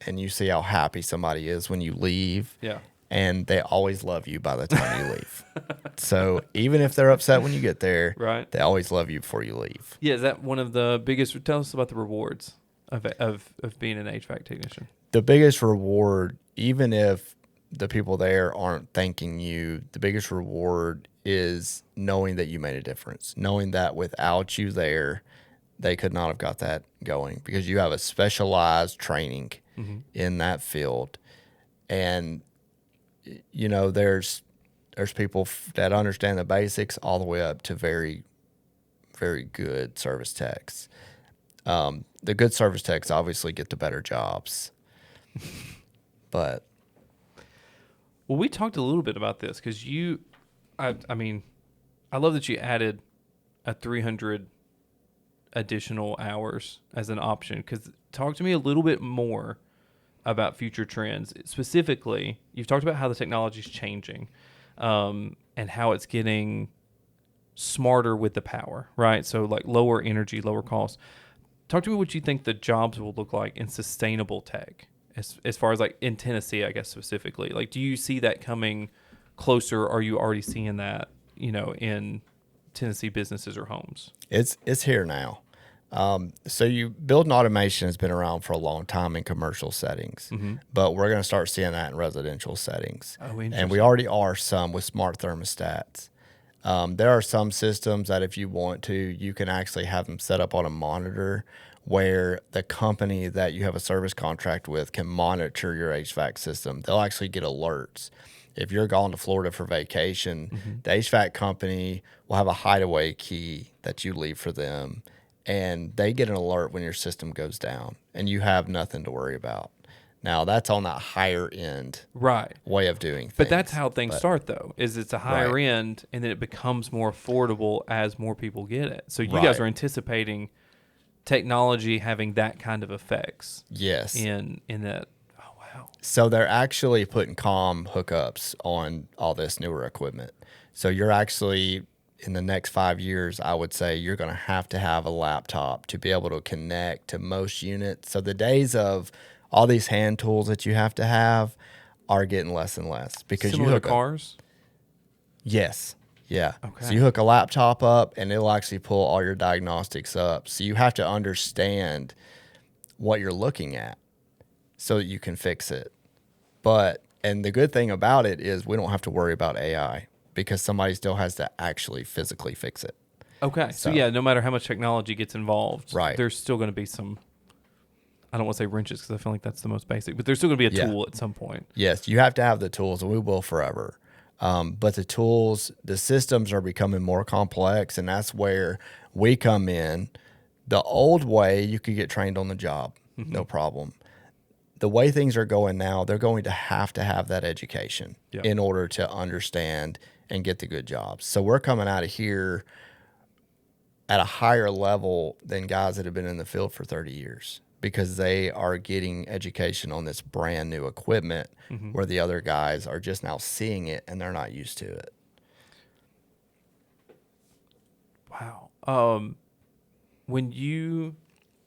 [SPEAKER 1] and you see how happy somebody is when you leave.
[SPEAKER 3] Yeah.
[SPEAKER 1] And they always love you by the time you leave. So even if they're upset when you get there,
[SPEAKER 3] right,
[SPEAKER 1] they always love you before you leave.
[SPEAKER 3] Yeah, is that one of the biggest... Tell us about the rewards of being an HVAC technician.
[SPEAKER 1] The biggest reward, even if the people there aren't thanking you, the biggest reward is knowing that you made a difference, knowing that without you there, they could not have got that going because you have a specialized training in that field. And, there's people that understand the basics all the way up to very, very good service techs. The good service techs obviously get the better jobs. But
[SPEAKER 3] Well, we talked a little bit about this because I love that you added a 300 additional hours as an option. Because talk to me a little bit more about future trends. Specifically, you've talked about how the technology is changing, and how it's getting smarter with the power, right? So like lower energy, lower cost. Talk to me what you think the jobs will look like in sustainable tech, as far as like in Tennessee, I guess specifically. Like, do you see that coming closer? Or are you already seeing that, in Tennessee businesses or homes?
[SPEAKER 1] it's here now. So building automation has been around for a long time in commercial settings, but we're going to start seeing that in residential settings.
[SPEAKER 3] Oh,
[SPEAKER 1] And
[SPEAKER 3] interesting.
[SPEAKER 1] we already are some with smart thermostats. There are some systems that if you want to, you can actually have them set up on a monitor where the company that you have a service contract with can monitor your HVAC system. They'll actually get alerts. If you're going to Florida for vacation, the HVAC company will have a hideaway key that you leave for them, and they get an alert when your system goes down, and you have nothing to worry about. Now, that's on that higher end
[SPEAKER 3] Right.
[SPEAKER 1] way of doing things.
[SPEAKER 3] But that's how things start, though, is it's a higher
[SPEAKER 1] Right.
[SPEAKER 3] end, and then it becomes more affordable as more people get it. So you guys
[SPEAKER 1] Right.
[SPEAKER 3] are anticipating technology having that kind of effects
[SPEAKER 1] Yes.
[SPEAKER 3] in that. Oh, wow.
[SPEAKER 1] So they're actually putting comm hookups on all this newer equipment. So you're actually, in the next 5 years, I would say you're going to have a laptop to be able to connect to most units. So the days of all these hand tools that you have to have are getting less and less because
[SPEAKER 3] Similar
[SPEAKER 1] you
[SPEAKER 3] to
[SPEAKER 1] hook
[SPEAKER 3] cars?
[SPEAKER 1] Yes. Yeah.
[SPEAKER 3] Okay.
[SPEAKER 1] So you hook a laptop up and it'll actually pull all your diagnostics up. So you have to understand what you're looking at so that you can fix it. And the good thing about it is we don't have to worry about AI because somebody still has to actually physically fix it.
[SPEAKER 3] Okay. So,
[SPEAKER 1] So-
[SPEAKER 3] yeah, no matter how much technology gets involved,
[SPEAKER 1] Right.
[SPEAKER 3] there's still going to be some, I don't want to say wrenches because I feel like that's the most basic, but there's still going to be a
[SPEAKER 1] Yeah.
[SPEAKER 3] tool at some point.
[SPEAKER 1] Yes, you have to have the tools, and we will forever. But the tools, the systems are becoming more complex, and that's where we come in. The old way, you could get trained on the job, no problem. The way things are going now, they're going to have that education
[SPEAKER 3] Yep.
[SPEAKER 1] in order to understand and get the good jobs. So we're coming out of here at a higher level than guys that have been in the field for 30 years because they are getting education on this brand new equipment where the other guys are just now seeing it and they're not used to it.
[SPEAKER 3] Wow. When you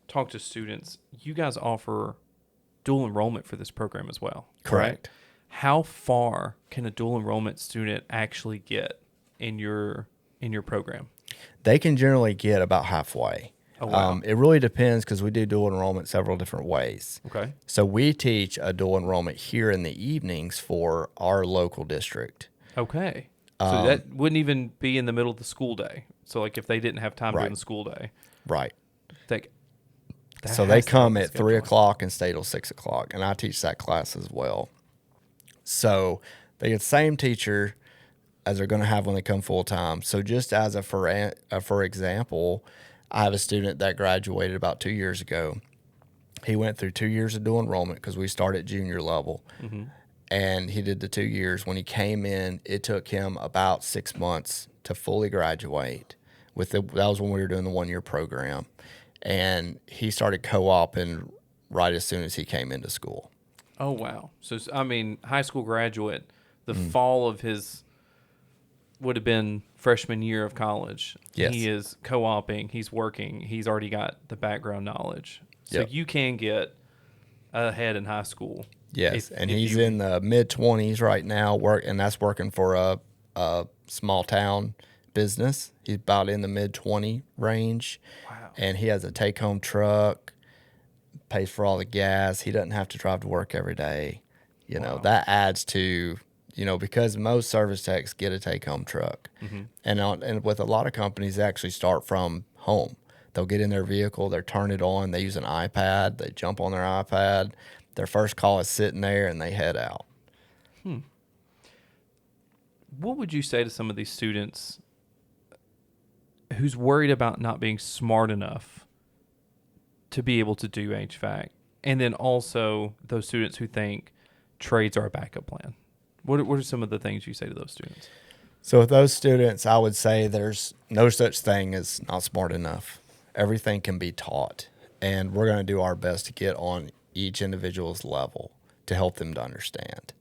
[SPEAKER 3] talk to students, you guys offer dual enrollment for this program as well.
[SPEAKER 1] Correct.
[SPEAKER 3] How far can a dual enrollment student actually get in your program?
[SPEAKER 1] They can generally get about halfway.
[SPEAKER 3] Oh, wow.
[SPEAKER 1] It really depends because we do dual enrollment several different ways.
[SPEAKER 3] Okay.
[SPEAKER 1] So we teach a dual enrollment here in the evenings for our local district.
[SPEAKER 3] Okay. So that wouldn't even be in the middle of the school day. So like if they didn't have time during
[SPEAKER 1] Right.
[SPEAKER 3] the school day,
[SPEAKER 1] Right.
[SPEAKER 3] that
[SPEAKER 1] So they
[SPEAKER 3] has to
[SPEAKER 1] come
[SPEAKER 3] help
[SPEAKER 1] at
[SPEAKER 3] the
[SPEAKER 1] 3
[SPEAKER 3] scheduling.
[SPEAKER 1] o'clock and stay till 6 o'clock, and I teach that class as well. So they get the same teacher as they're going to have when they come full time. So just as for example, I have a student that graduated about 2 years ago. He went through 2 years of dual enrollment because we start at junior level, and he did the 2 years. When he came in, it took him about 6 months to fully graduate. That was when we were doing the 1 year program. And he started co-oping right as soon as he came into school.
[SPEAKER 3] Oh, wow. So, I mean, high school graduate, the fall of his would have been freshman year of college.
[SPEAKER 1] Yes.
[SPEAKER 3] He is co-oping. He's working. He's already got the background knowledge. So
[SPEAKER 1] Yep.
[SPEAKER 3] you can get ahead in high school.
[SPEAKER 1] Yes,
[SPEAKER 3] If-
[SPEAKER 1] and
[SPEAKER 3] if
[SPEAKER 1] he's
[SPEAKER 3] you-
[SPEAKER 1] in the mid-20s right now, and that's working for a small town business. He's about in the mid-20 range.
[SPEAKER 3] Wow.
[SPEAKER 1] And he has a take-home truck, pays for all the gas. He doesn't have to drive to work every day. You know,
[SPEAKER 3] Wow.
[SPEAKER 1] that adds to because most service techs get a take-home truck. And with a lot of companies, they actually start from home. They'll get in their vehicle, they turn it on, they use an iPad, they jump on their iPad, their first call is sitting there, and they head out.
[SPEAKER 3] What would you say to some of these students who's worried about not being smart enough to be able to do HVAC? And then also those students who think trades are a backup plan. What are some of the things you say to those students?
[SPEAKER 1] So with those students, I would say there's no such thing as not smart enough. Everything can be taught, and we're going to do our best to get on each individual's level to help them to understand.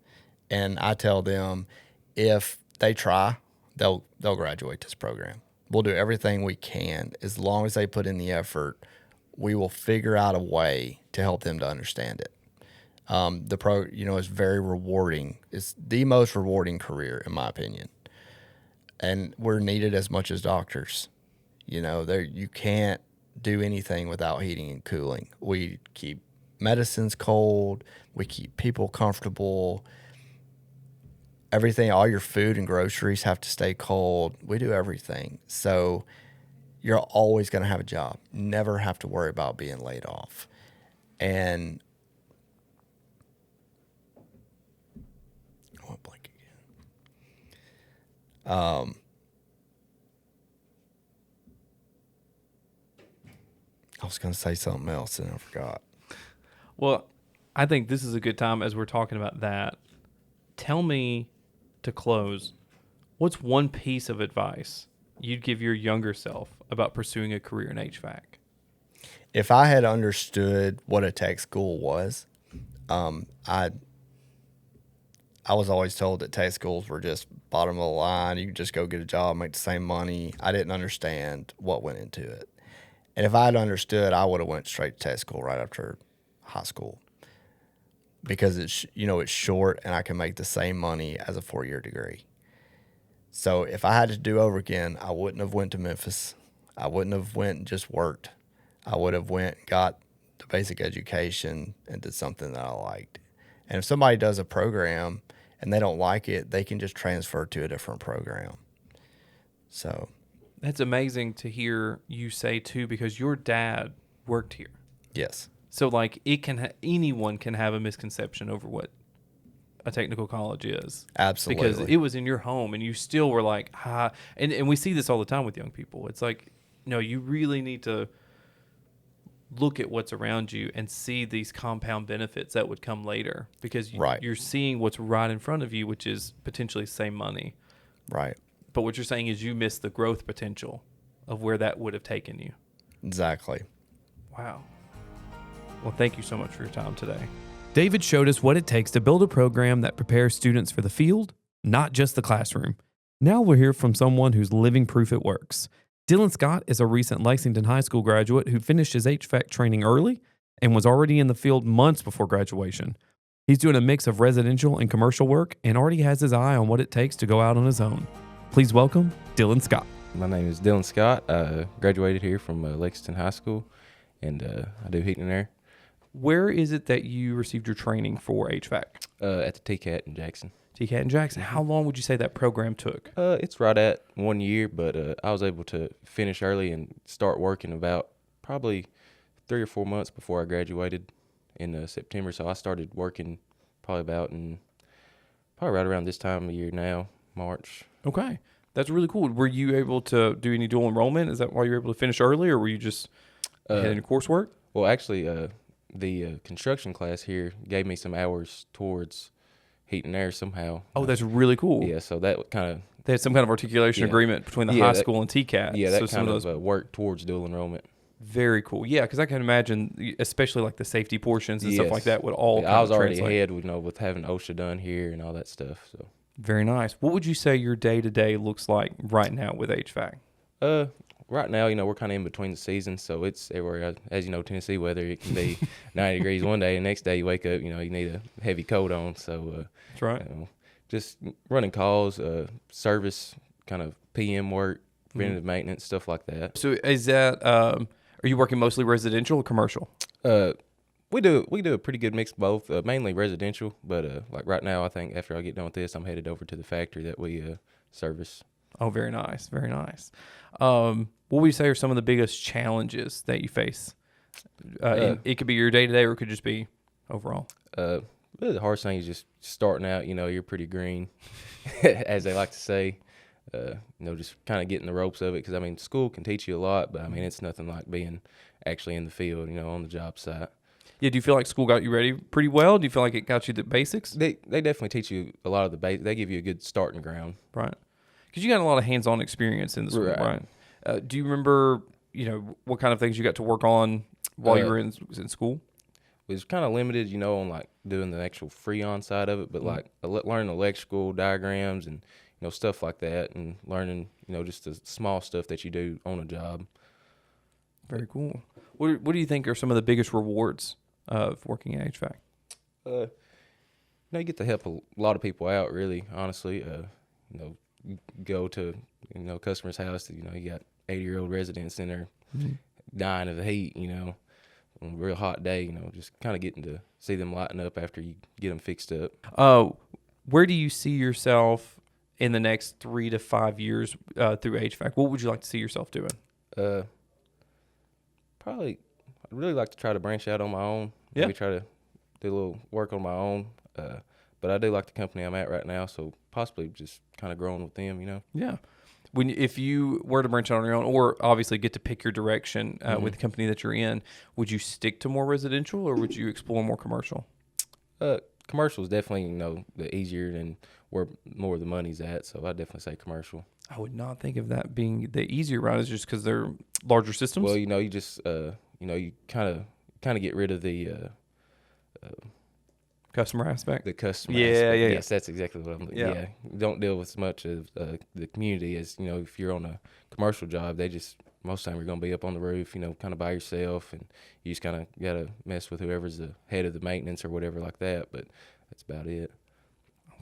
[SPEAKER 1] And I tell them if they try, they'll graduate this program. We'll do everything we can. As long as they put in the effort, we will figure out a way to help them to understand it. Is very rewarding. It's the most rewarding career, in my opinion. And we're needed as much as doctors. You can't do anything without heating and cooling. We keep medicines cold. We keep people comfortable. Everything, all your food and groceries have to stay cold. We do everything. So you're always going to have a job. Never have to worry about being laid off. And I went blank again. I was going to say something else and I forgot.
[SPEAKER 3] Well, I think this is a good time as we're talking about that. Tell me, to close, what's one piece of advice you'd give your younger self about pursuing a career in HVAC?
[SPEAKER 1] If I had understood what a tech school was, I was always told that tech schools were just bottom of the line. You could just go get a job, make the same money. I didn't understand what went into it. And if I had understood, I would have went straight to tech school right after high school, because it's short and I can make the same money as a 4-year degree. So if I had to do over again, I wouldn't have went to Memphis. I wouldn't have went and just worked. I would have went and got the basic education and did something that I liked. And if somebody does a program and they don't like it, they can just transfer to a different program. So
[SPEAKER 3] that's amazing to hear you say too, because your dad worked here.
[SPEAKER 1] Yes.
[SPEAKER 3] So like anyone can have a misconception over what a technical college is.
[SPEAKER 1] Absolutely.
[SPEAKER 3] Because it was in your home and you still were like, and we see this all the time with young people. It's like, you really need to look at what's around you and see these compound benefits that would come later, because you're seeing what's right in front of you, which is potentially same money.
[SPEAKER 1] Right.
[SPEAKER 3] But what you're saying is you miss the growth potential of where that would have taken you.
[SPEAKER 1] Exactly.
[SPEAKER 3] Wow. Well, thank you so much for your time today. David showed us what it takes to build a program that prepares students for the field, not just the classroom. Now we'll hear from someone who's living proof it works. Dylan Scott is a recent Lexington High School graduate who finished his HVAC training early and was already in the field months before graduation. He's doing a mix of residential and commercial work and already has his eye on what it takes to go out on his own. Please welcome Dylan Scott.
[SPEAKER 4] My name is Dylan Scott. I graduated here from Lexington High School, and I do heating and air.
[SPEAKER 3] Where is it that you received your training for HVAC?
[SPEAKER 4] At the TCAT in Jackson.
[SPEAKER 3] TCAT in Jackson. How long would you say that program took?
[SPEAKER 4] It's right at 1 year, but I was able to finish early and start working about probably 3 or 4 months before I graduated in September. So I started working probably right around this time of year now, March.
[SPEAKER 3] Okay. That's really cool. Were you able to do any dual enrollment? Is that why you were able to finish early, or were you just in your coursework?
[SPEAKER 4] Well, actually, the construction class here gave me some hours towards heat and air somehow.
[SPEAKER 3] Oh, that's really cool.
[SPEAKER 4] Yeah, so that kind of...
[SPEAKER 3] They had some kind of articulation agreement between the high school and TCAT.
[SPEAKER 4] Yeah, that kind of worked towards dual enrollment.
[SPEAKER 3] Very cool. Yeah, because I can imagine, especially like the safety portions and stuff like that would all
[SPEAKER 4] I was already ahead with having OSHA done here and all that stuff. So
[SPEAKER 3] very nice. What would you say your day-to-day looks like right now with HVAC?
[SPEAKER 4] Right now, we're kind of in between the seasons, so it's everywhere. As you know, Tennessee weather, it can be 90 degrees one day, and the next day you wake up, you need a heavy coat on. So
[SPEAKER 3] that's right.
[SPEAKER 4] Just running calls, service, kind of PM work, preventative maintenance, stuff like that.
[SPEAKER 3] So is that, are you working mostly residential or commercial?
[SPEAKER 4] We do a pretty good mix of both, mainly residential. But like right now, I think after I get done with this, I'm headed over to the factory that we service.
[SPEAKER 3] Oh, very nice, very nice. What would you say are some of the biggest challenges that you face? It could be your day to day, or it could just be overall.
[SPEAKER 4] Really the hardest thing is just starting out. You're pretty green, as they like to say. Just kind of getting the ropes of it. Because I mean, school can teach you a lot, but I mean, it's nothing like being actually in the field. On the job site.
[SPEAKER 3] Yeah, do you feel like school got you ready pretty well? Do you feel like it got you the basics?
[SPEAKER 4] They definitely teach you a lot of the basics. They give you a good starting ground.
[SPEAKER 3] Right. Because you got a lot of hands-on experience in the school, right? Do you remember, what kind of things you got to work on while you were in school?
[SPEAKER 4] It was kind of limited, on like doing the actual Freon side of it, but like learning electrical diagrams and stuff like that, and learning just the small stuff that you do on a job.
[SPEAKER 3] Very cool. What do you think are some of the biggest rewards of working in HVAC?
[SPEAKER 4] You get to help a lot of people out, really, honestly. You go to customer's house, you got 80-year-old residents in there dying of the heat, on a real hot day, just kind of getting to see them lighten up after you get them fixed up.
[SPEAKER 3] Where do you see yourself in the next 3 to 5 years through HVAC? What would you like to see yourself doing?
[SPEAKER 4] Probably, I'd really like to try to branch out on my own.
[SPEAKER 3] Yeah.
[SPEAKER 4] Maybe try to do a little work on my own. But I do like the company I'm at right now, so possibly just kind of growing with them,
[SPEAKER 3] Yeah. If you were to branch out on your own, or obviously get to pick your direction with the company that you're in, would you stick to more residential, or would you explore more commercial?
[SPEAKER 4] Commercial is definitely, the easier and where more of the money's at, so I'd definitely say commercial.
[SPEAKER 3] I would not think of that being the easier route, is just because they're larger systems.
[SPEAKER 4] Well, you just, you kind of get rid of the
[SPEAKER 3] customer aspect.
[SPEAKER 4] The customer
[SPEAKER 3] Yeah,
[SPEAKER 4] aspect.
[SPEAKER 3] yeah.
[SPEAKER 4] Yes, that's exactly what I'm thinking. Yeah. Don't deal with as much of the community as, if you're on a commercial job, most of the time you're going to be up on the roof, kind of by yourself, and you just kind of got to mess with whoever's the head of the maintenance or whatever like that, but that's about it.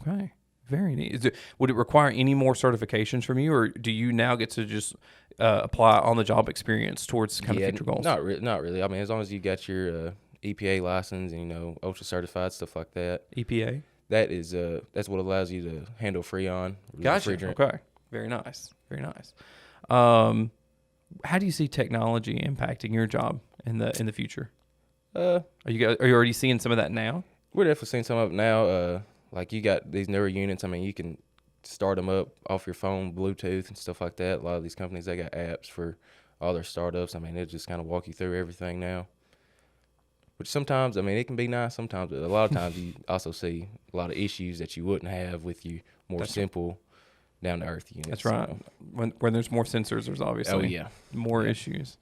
[SPEAKER 3] Okay. Very neat. Would it require any more certifications from you, or do you now get to just apply on-the-job experience towards kind of future goals?
[SPEAKER 4] Not really. I mean, as long as you got your EPA license and, OSHA certified, stuff like that.
[SPEAKER 3] EPA?
[SPEAKER 4] That is, that's what allows you to handle Freon.
[SPEAKER 3] Gotcha. Okay. Very nice. Very nice. How do you see technology impacting your job in the future? Are you already seeing some of that now?
[SPEAKER 4] We're definitely seeing some of it now. Like you got these newer units. I mean, you can start them up off your phone, Bluetooth and stuff like that. A lot of these companies, they got apps for all their startups. I mean, they just kind of walk you through everything now. Which sometimes, I mean, it can be nice sometimes, but a lot of times you also see a lot of issues that you wouldn't have with your more simple, down-to-earth units.
[SPEAKER 3] That's right. When there's more sensors, there's obviously more issues.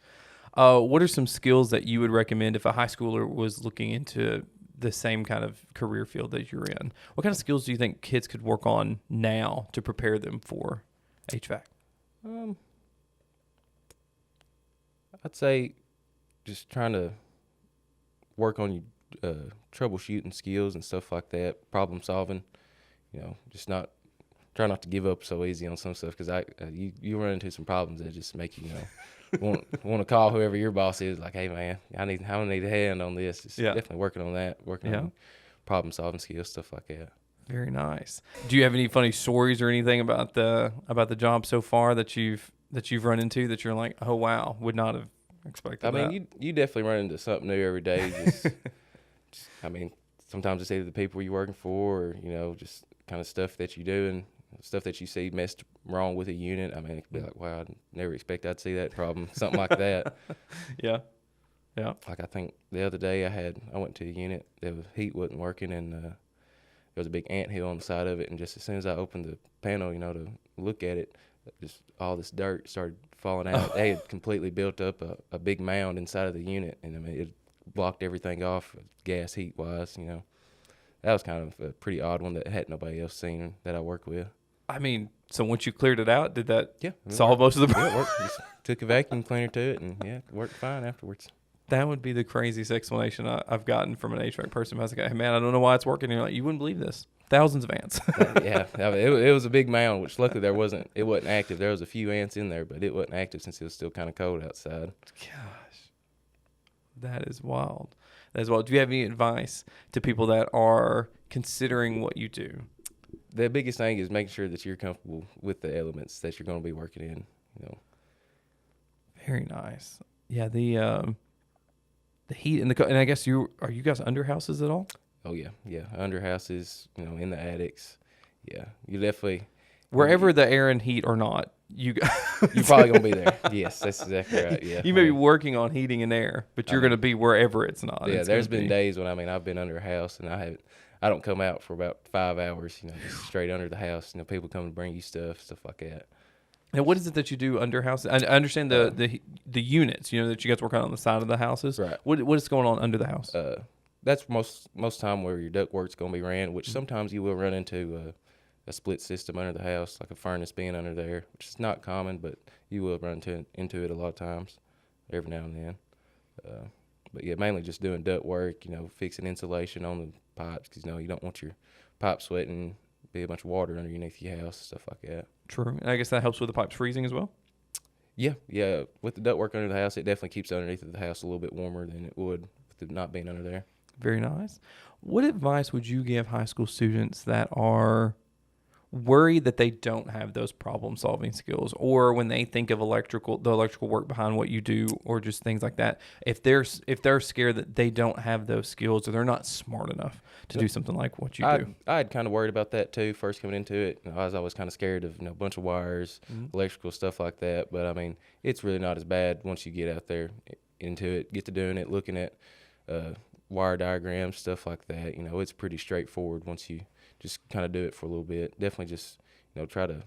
[SPEAKER 3] What are some skills that you would recommend if a high schooler was looking into the same kind of career field that you're in? What kind of skills do you think kids could work on now to prepare them for HVAC?
[SPEAKER 4] I'd say just trying to work on your troubleshooting skills and stuff like that, problem solving. Just try not to give up so easy on some stuff, because you run into some problems that just make you want to call whoever your boss is, like, hey man, I need a hand on this. Just definitely working on that, on problem solving skills, stuff like that.
[SPEAKER 3] Very nice. Do you have any funny stories or anything about the job so far that you've run into that you're like, oh wow, would not have expected that?
[SPEAKER 4] I mean, you definitely run into something new every day. I mean, sometimes it's either the people you're working for, or just kind of stuff that you do and stuff that you see messed wrong with a unit. I mean, it could be like, wow, I never expect I'd see that problem, something like that.
[SPEAKER 3] Yeah.
[SPEAKER 4] Like I think the other day I went to a unit, the heat wasn't working, and there was a big anthill on the side of it, and just as soon as I opened the panel, to look at it, just all this dirt started falling out. They had completely built up a big mound inside of the unit, and I mean, it blocked everything off gas heat wise. That was kind of a pretty odd one that had nobody else seen that I work with.
[SPEAKER 3] I mean, so once you cleared it out, did that solve
[SPEAKER 4] worked.
[SPEAKER 3] most of the
[SPEAKER 4] Yeah, it worked. Just took a vacuum cleaner to it, and it worked fine afterwards.
[SPEAKER 3] That would be the craziest explanation I've gotten from an HVAC person. I was like, hey man, I don't know why it's working. And you're like, you wouldn't believe this. Thousands of ants.
[SPEAKER 4] It was a big mound, which luckily it wasn't active. There was a few ants in there, but it wasn't active since it was still kind of cold outside.
[SPEAKER 3] Gosh. That is wild. That is wild. Do you have any advice to people that are considering what you do?
[SPEAKER 4] The biggest thing is making sure that you're comfortable with the elements that you're going to be working in.
[SPEAKER 3] Very nice. Yeah, the heat and and I guess you guys under houses at all?
[SPEAKER 4] Oh yeah, under houses, in the attics. Yeah, you definitely
[SPEAKER 3] Wherever the air and heat are not,
[SPEAKER 4] you're probably gonna be there. Yes, that's exactly right. Yeah,
[SPEAKER 3] you may be working on heating and air, but you're gonna be wherever it's not.
[SPEAKER 4] Yeah, there's been days when I've been under a house and I don't come out for about 5 hours. Just straight under the house. People come to bring you stuff like that.
[SPEAKER 3] And what is it that you do under houses? I understand the units, that you guys work on the side of the houses.
[SPEAKER 4] Right.
[SPEAKER 3] What is going on under the house?
[SPEAKER 4] That's most time where your duct work's going to be ran, which sometimes you will run into a split system under the house, like a furnace being under there, which is not common, but you will run into it a lot of times, every now and then. But yeah, mainly just doing duct work, fixing insulation on the pipes, because you don't want your pipe sweating, be a bunch of water underneath your house, stuff like that.
[SPEAKER 3] True. And I guess that helps with the pipes freezing as well?
[SPEAKER 4] Yeah. With the duct work under the house, it definitely keeps the underneath of the house a little bit warmer than it would with it not being under there.
[SPEAKER 3] Very nice. What advice would you give high school students that are worried that they don't have those problem-solving skills, or when they think of the electrical work behind what you do, or just things like that, if they're scared that they don't have those skills or they're not smart enough to do something like what you do?
[SPEAKER 4] I'd kind of worried about that too first coming into it. I was always kind of scared of a bunch of wires, electrical stuff like that, but I mean, it's really not as bad once you get out there into it, get to doing it, looking at wire diagrams, stuff like that. It's pretty straightforward once you just kind of do it for a little bit. Definitely just, try to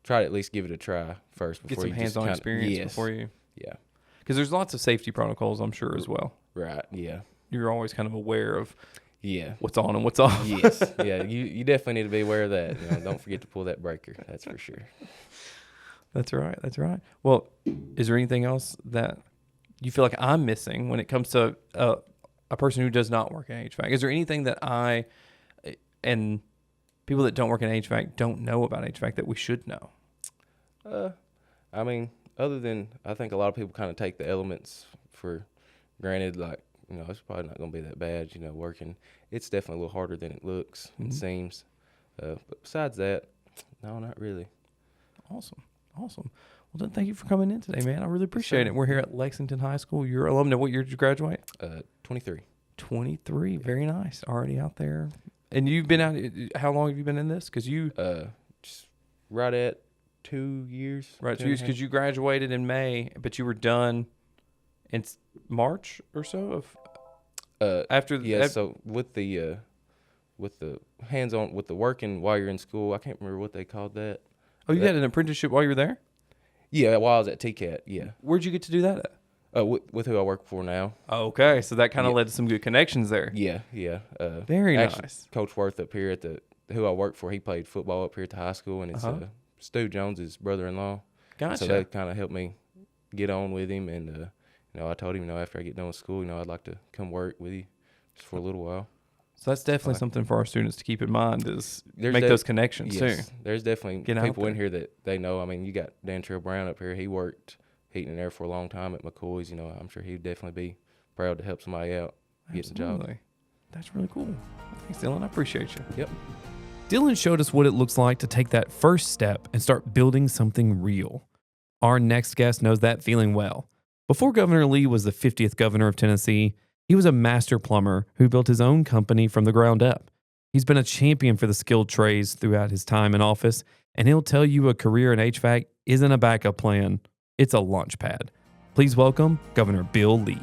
[SPEAKER 4] at least give it a try first before
[SPEAKER 3] get some hands-on experience before you.
[SPEAKER 4] Yeah.
[SPEAKER 3] Because there's lots of safety protocols, I'm sure, as well.
[SPEAKER 4] Right. Yeah.
[SPEAKER 3] You're always kind of aware of
[SPEAKER 4] Yeah.
[SPEAKER 3] what's on and what's off.
[SPEAKER 4] Yes. Yeah. You definitely need to be aware of that. Don't forget to pull that breaker. That's for sure.
[SPEAKER 3] That's right. That's right. Well, is there anything else that you feel like I'm missing when it comes to a person who does not work in HVAC? Is there anything that and people that don't work in HVAC don't know about HVAC that we should know?
[SPEAKER 4] I mean, other than I think a lot of people kind of take the elements for granted, like, it's probably not going to be that bad, working. It's definitely a little harder than it looks, it seems. But besides that, no, not really.
[SPEAKER 3] Awesome. Well, then thank you for coming in today, man. I really appreciate it. We're here at Lexington High School. You're alumni. What year did you graduate?
[SPEAKER 4] 23.
[SPEAKER 3] 23. Very nice. Already out there. And you've been out, how long have you been in this? Because you...
[SPEAKER 4] just right at 2 years.
[SPEAKER 3] Right, 2 years, because you graduated in May, but you were done in March or so of... after...
[SPEAKER 4] Yeah, so with the hands-on, with the working while you're in school, I can't remember what they called that.
[SPEAKER 3] Oh, you had an apprenticeship while you were there?
[SPEAKER 4] Yeah, while I was at TCAT, yeah.
[SPEAKER 3] Where'd you get to do that at?
[SPEAKER 4] With who I work for now.
[SPEAKER 3] Okay, so that kind of led to some good connections there.
[SPEAKER 4] Yeah.
[SPEAKER 3] Very
[SPEAKER 4] actually,
[SPEAKER 3] nice.
[SPEAKER 4] Coach Worth up here at who I work for, he played football up here at the high school, and it's Stu Jones's brother-in-law.
[SPEAKER 3] Gotcha.
[SPEAKER 4] So that kind of helped me get on with him, and I told him, after I get done with school, I'd like to come work with you just for a little while.
[SPEAKER 3] So that's definitely something for our students to keep in mind is make those connections too.
[SPEAKER 4] There's definitely people in here that they know. I mean, you got Dan Trill Brown up here. He worked heating and air for a long time at McCoy's. I'm sure he'd definitely be proud to help somebody out getting a job.
[SPEAKER 3] That's really cool. Thanks, Dylan. I appreciate you.
[SPEAKER 4] Yep.
[SPEAKER 3] Dylan showed us what it looks like to take that first step and start building something real. Our next guest knows that feeling well. Before Governor Lee was the 50th governor of Tennessee, he was a master plumber who built his own company from the ground up. He's been a champion for the skilled trades throughout his time in office, and he'll tell you a career in HVAC isn't a backup plan, it's a launch pad. Please welcome Governor Bill Lee.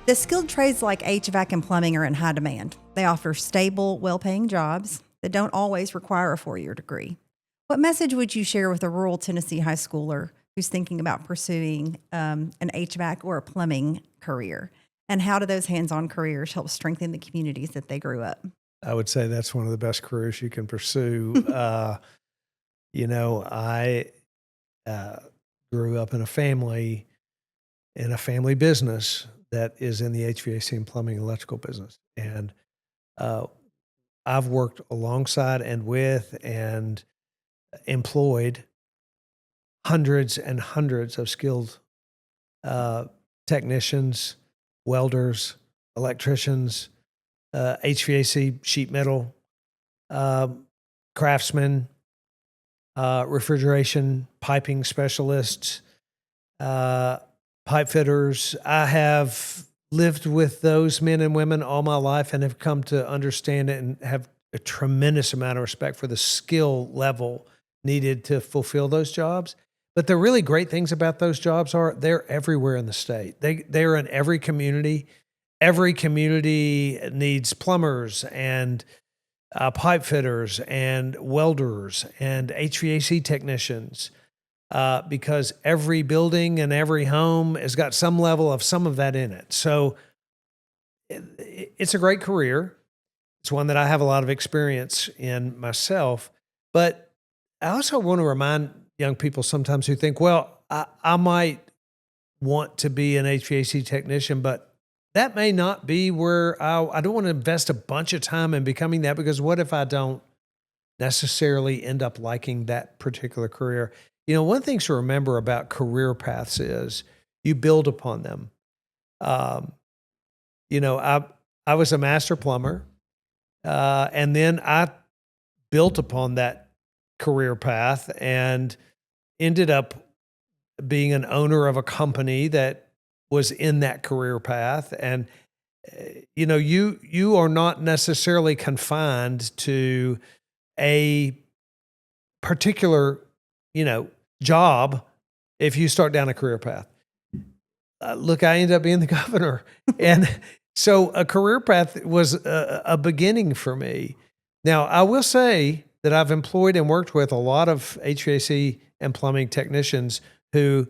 [SPEAKER 5] The skilled trades like HVAC and plumbing are in high demand. They offer stable, well-paying jobs that don't always require a 4-year degree. What message would you share with a rural Tennessee high schooler who's thinking about pursuing an HVAC or a plumbing career? And how do those hands-on careers help strengthen the communities that they grew up?
[SPEAKER 2] I would say that's one of the best careers you can pursue. I grew up in a family business that is in the HVAC and plumbing electrical business. And I've worked alongside and with and employed hundreds and hundreds of skilled technicians, welders, electricians, HVAC, sheet metal, craftsmen, refrigeration, piping specialists, pipe fitters. I have lived with those men and women all my life and have come to understand it and have a tremendous amount of respect for the skill level needed to fulfill those jobs. But the really great things about those jobs are they're everywhere in the state. They're in every community. Every community needs plumbers and pipe fitters and welders and HVAC technicians because every building and every home has got some level of some of that in it. So it's a great career. It's one that I have a lot of experience in myself. But I also want to remind young people sometimes who think, well, I might want to be an HVAC technician, but that may not be where I don't want to invest a bunch of time in becoming that, because what if I don't necessarily end up liking that particular career? You know, one thing to remember about career paths is you build upon them. You know, I was a master plumber, and then I built upon that career path and ended up being an owner of a company that was in that career path. And, you know, you are not necessarily confined to a particular, you know, job if you start down a career path. Look, I ended up being the governor. And so a career path was a beginning for me. Now, I will say that I've employed and worked with a lot of HVAC and plumbing technicians who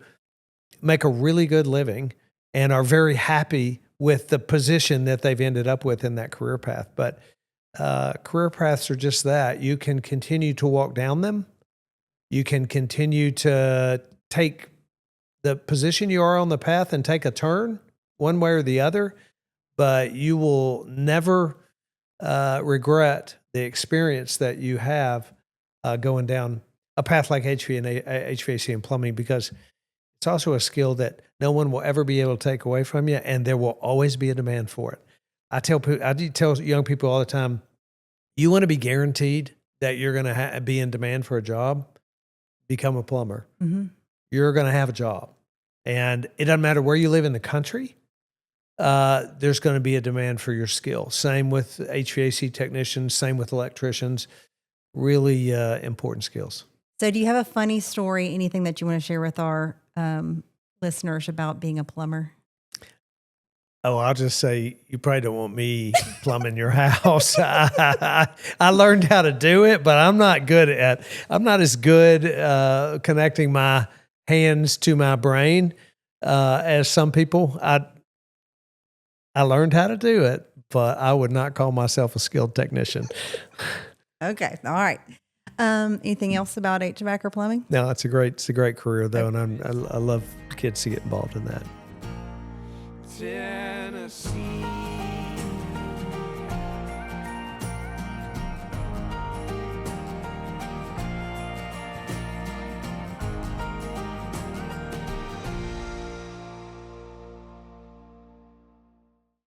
[SPEAKER 2] make a really good living and are very happy with the position that they've ended up with in that career path. But career paths are just that. You can continue to walk down them. You can continue to take the position you are on the path and take a turn one way or the other, but you will never regret the experience that you have going down a path like HVAC and plumbing, because it's also a skill that no one will ever be able to take away from you, and there will always be a demand for it. I tell young people all the time, you want to be guaranteed that you're going to be in demand for a job, become a plumber. Mm-hmm. You're going to have a job. And it doesn't matter where you live in the country, there's going to be a demand for your skill. Same with HVAC technicians, same with electricians, really important skills.
[SPEAKER 5] So do you have a funny story, anything that you want to share with our listeners about being a plumber?
[SPEAKER 2] Oh, I'll just say you probably don't want me plumbing your house. I learned how to do it, but I'm not as good connecting my hands to my brain as some people. I learned how to do it, but I would not call myself a skilled technician.
[SPEAKER 5] Okay. All right. Anything else about HVAC or plumbing?
[SPEAKER 2] No, it's a great career though. And I love kids to get involved in that.
[SPEAKER 6] Tennessee.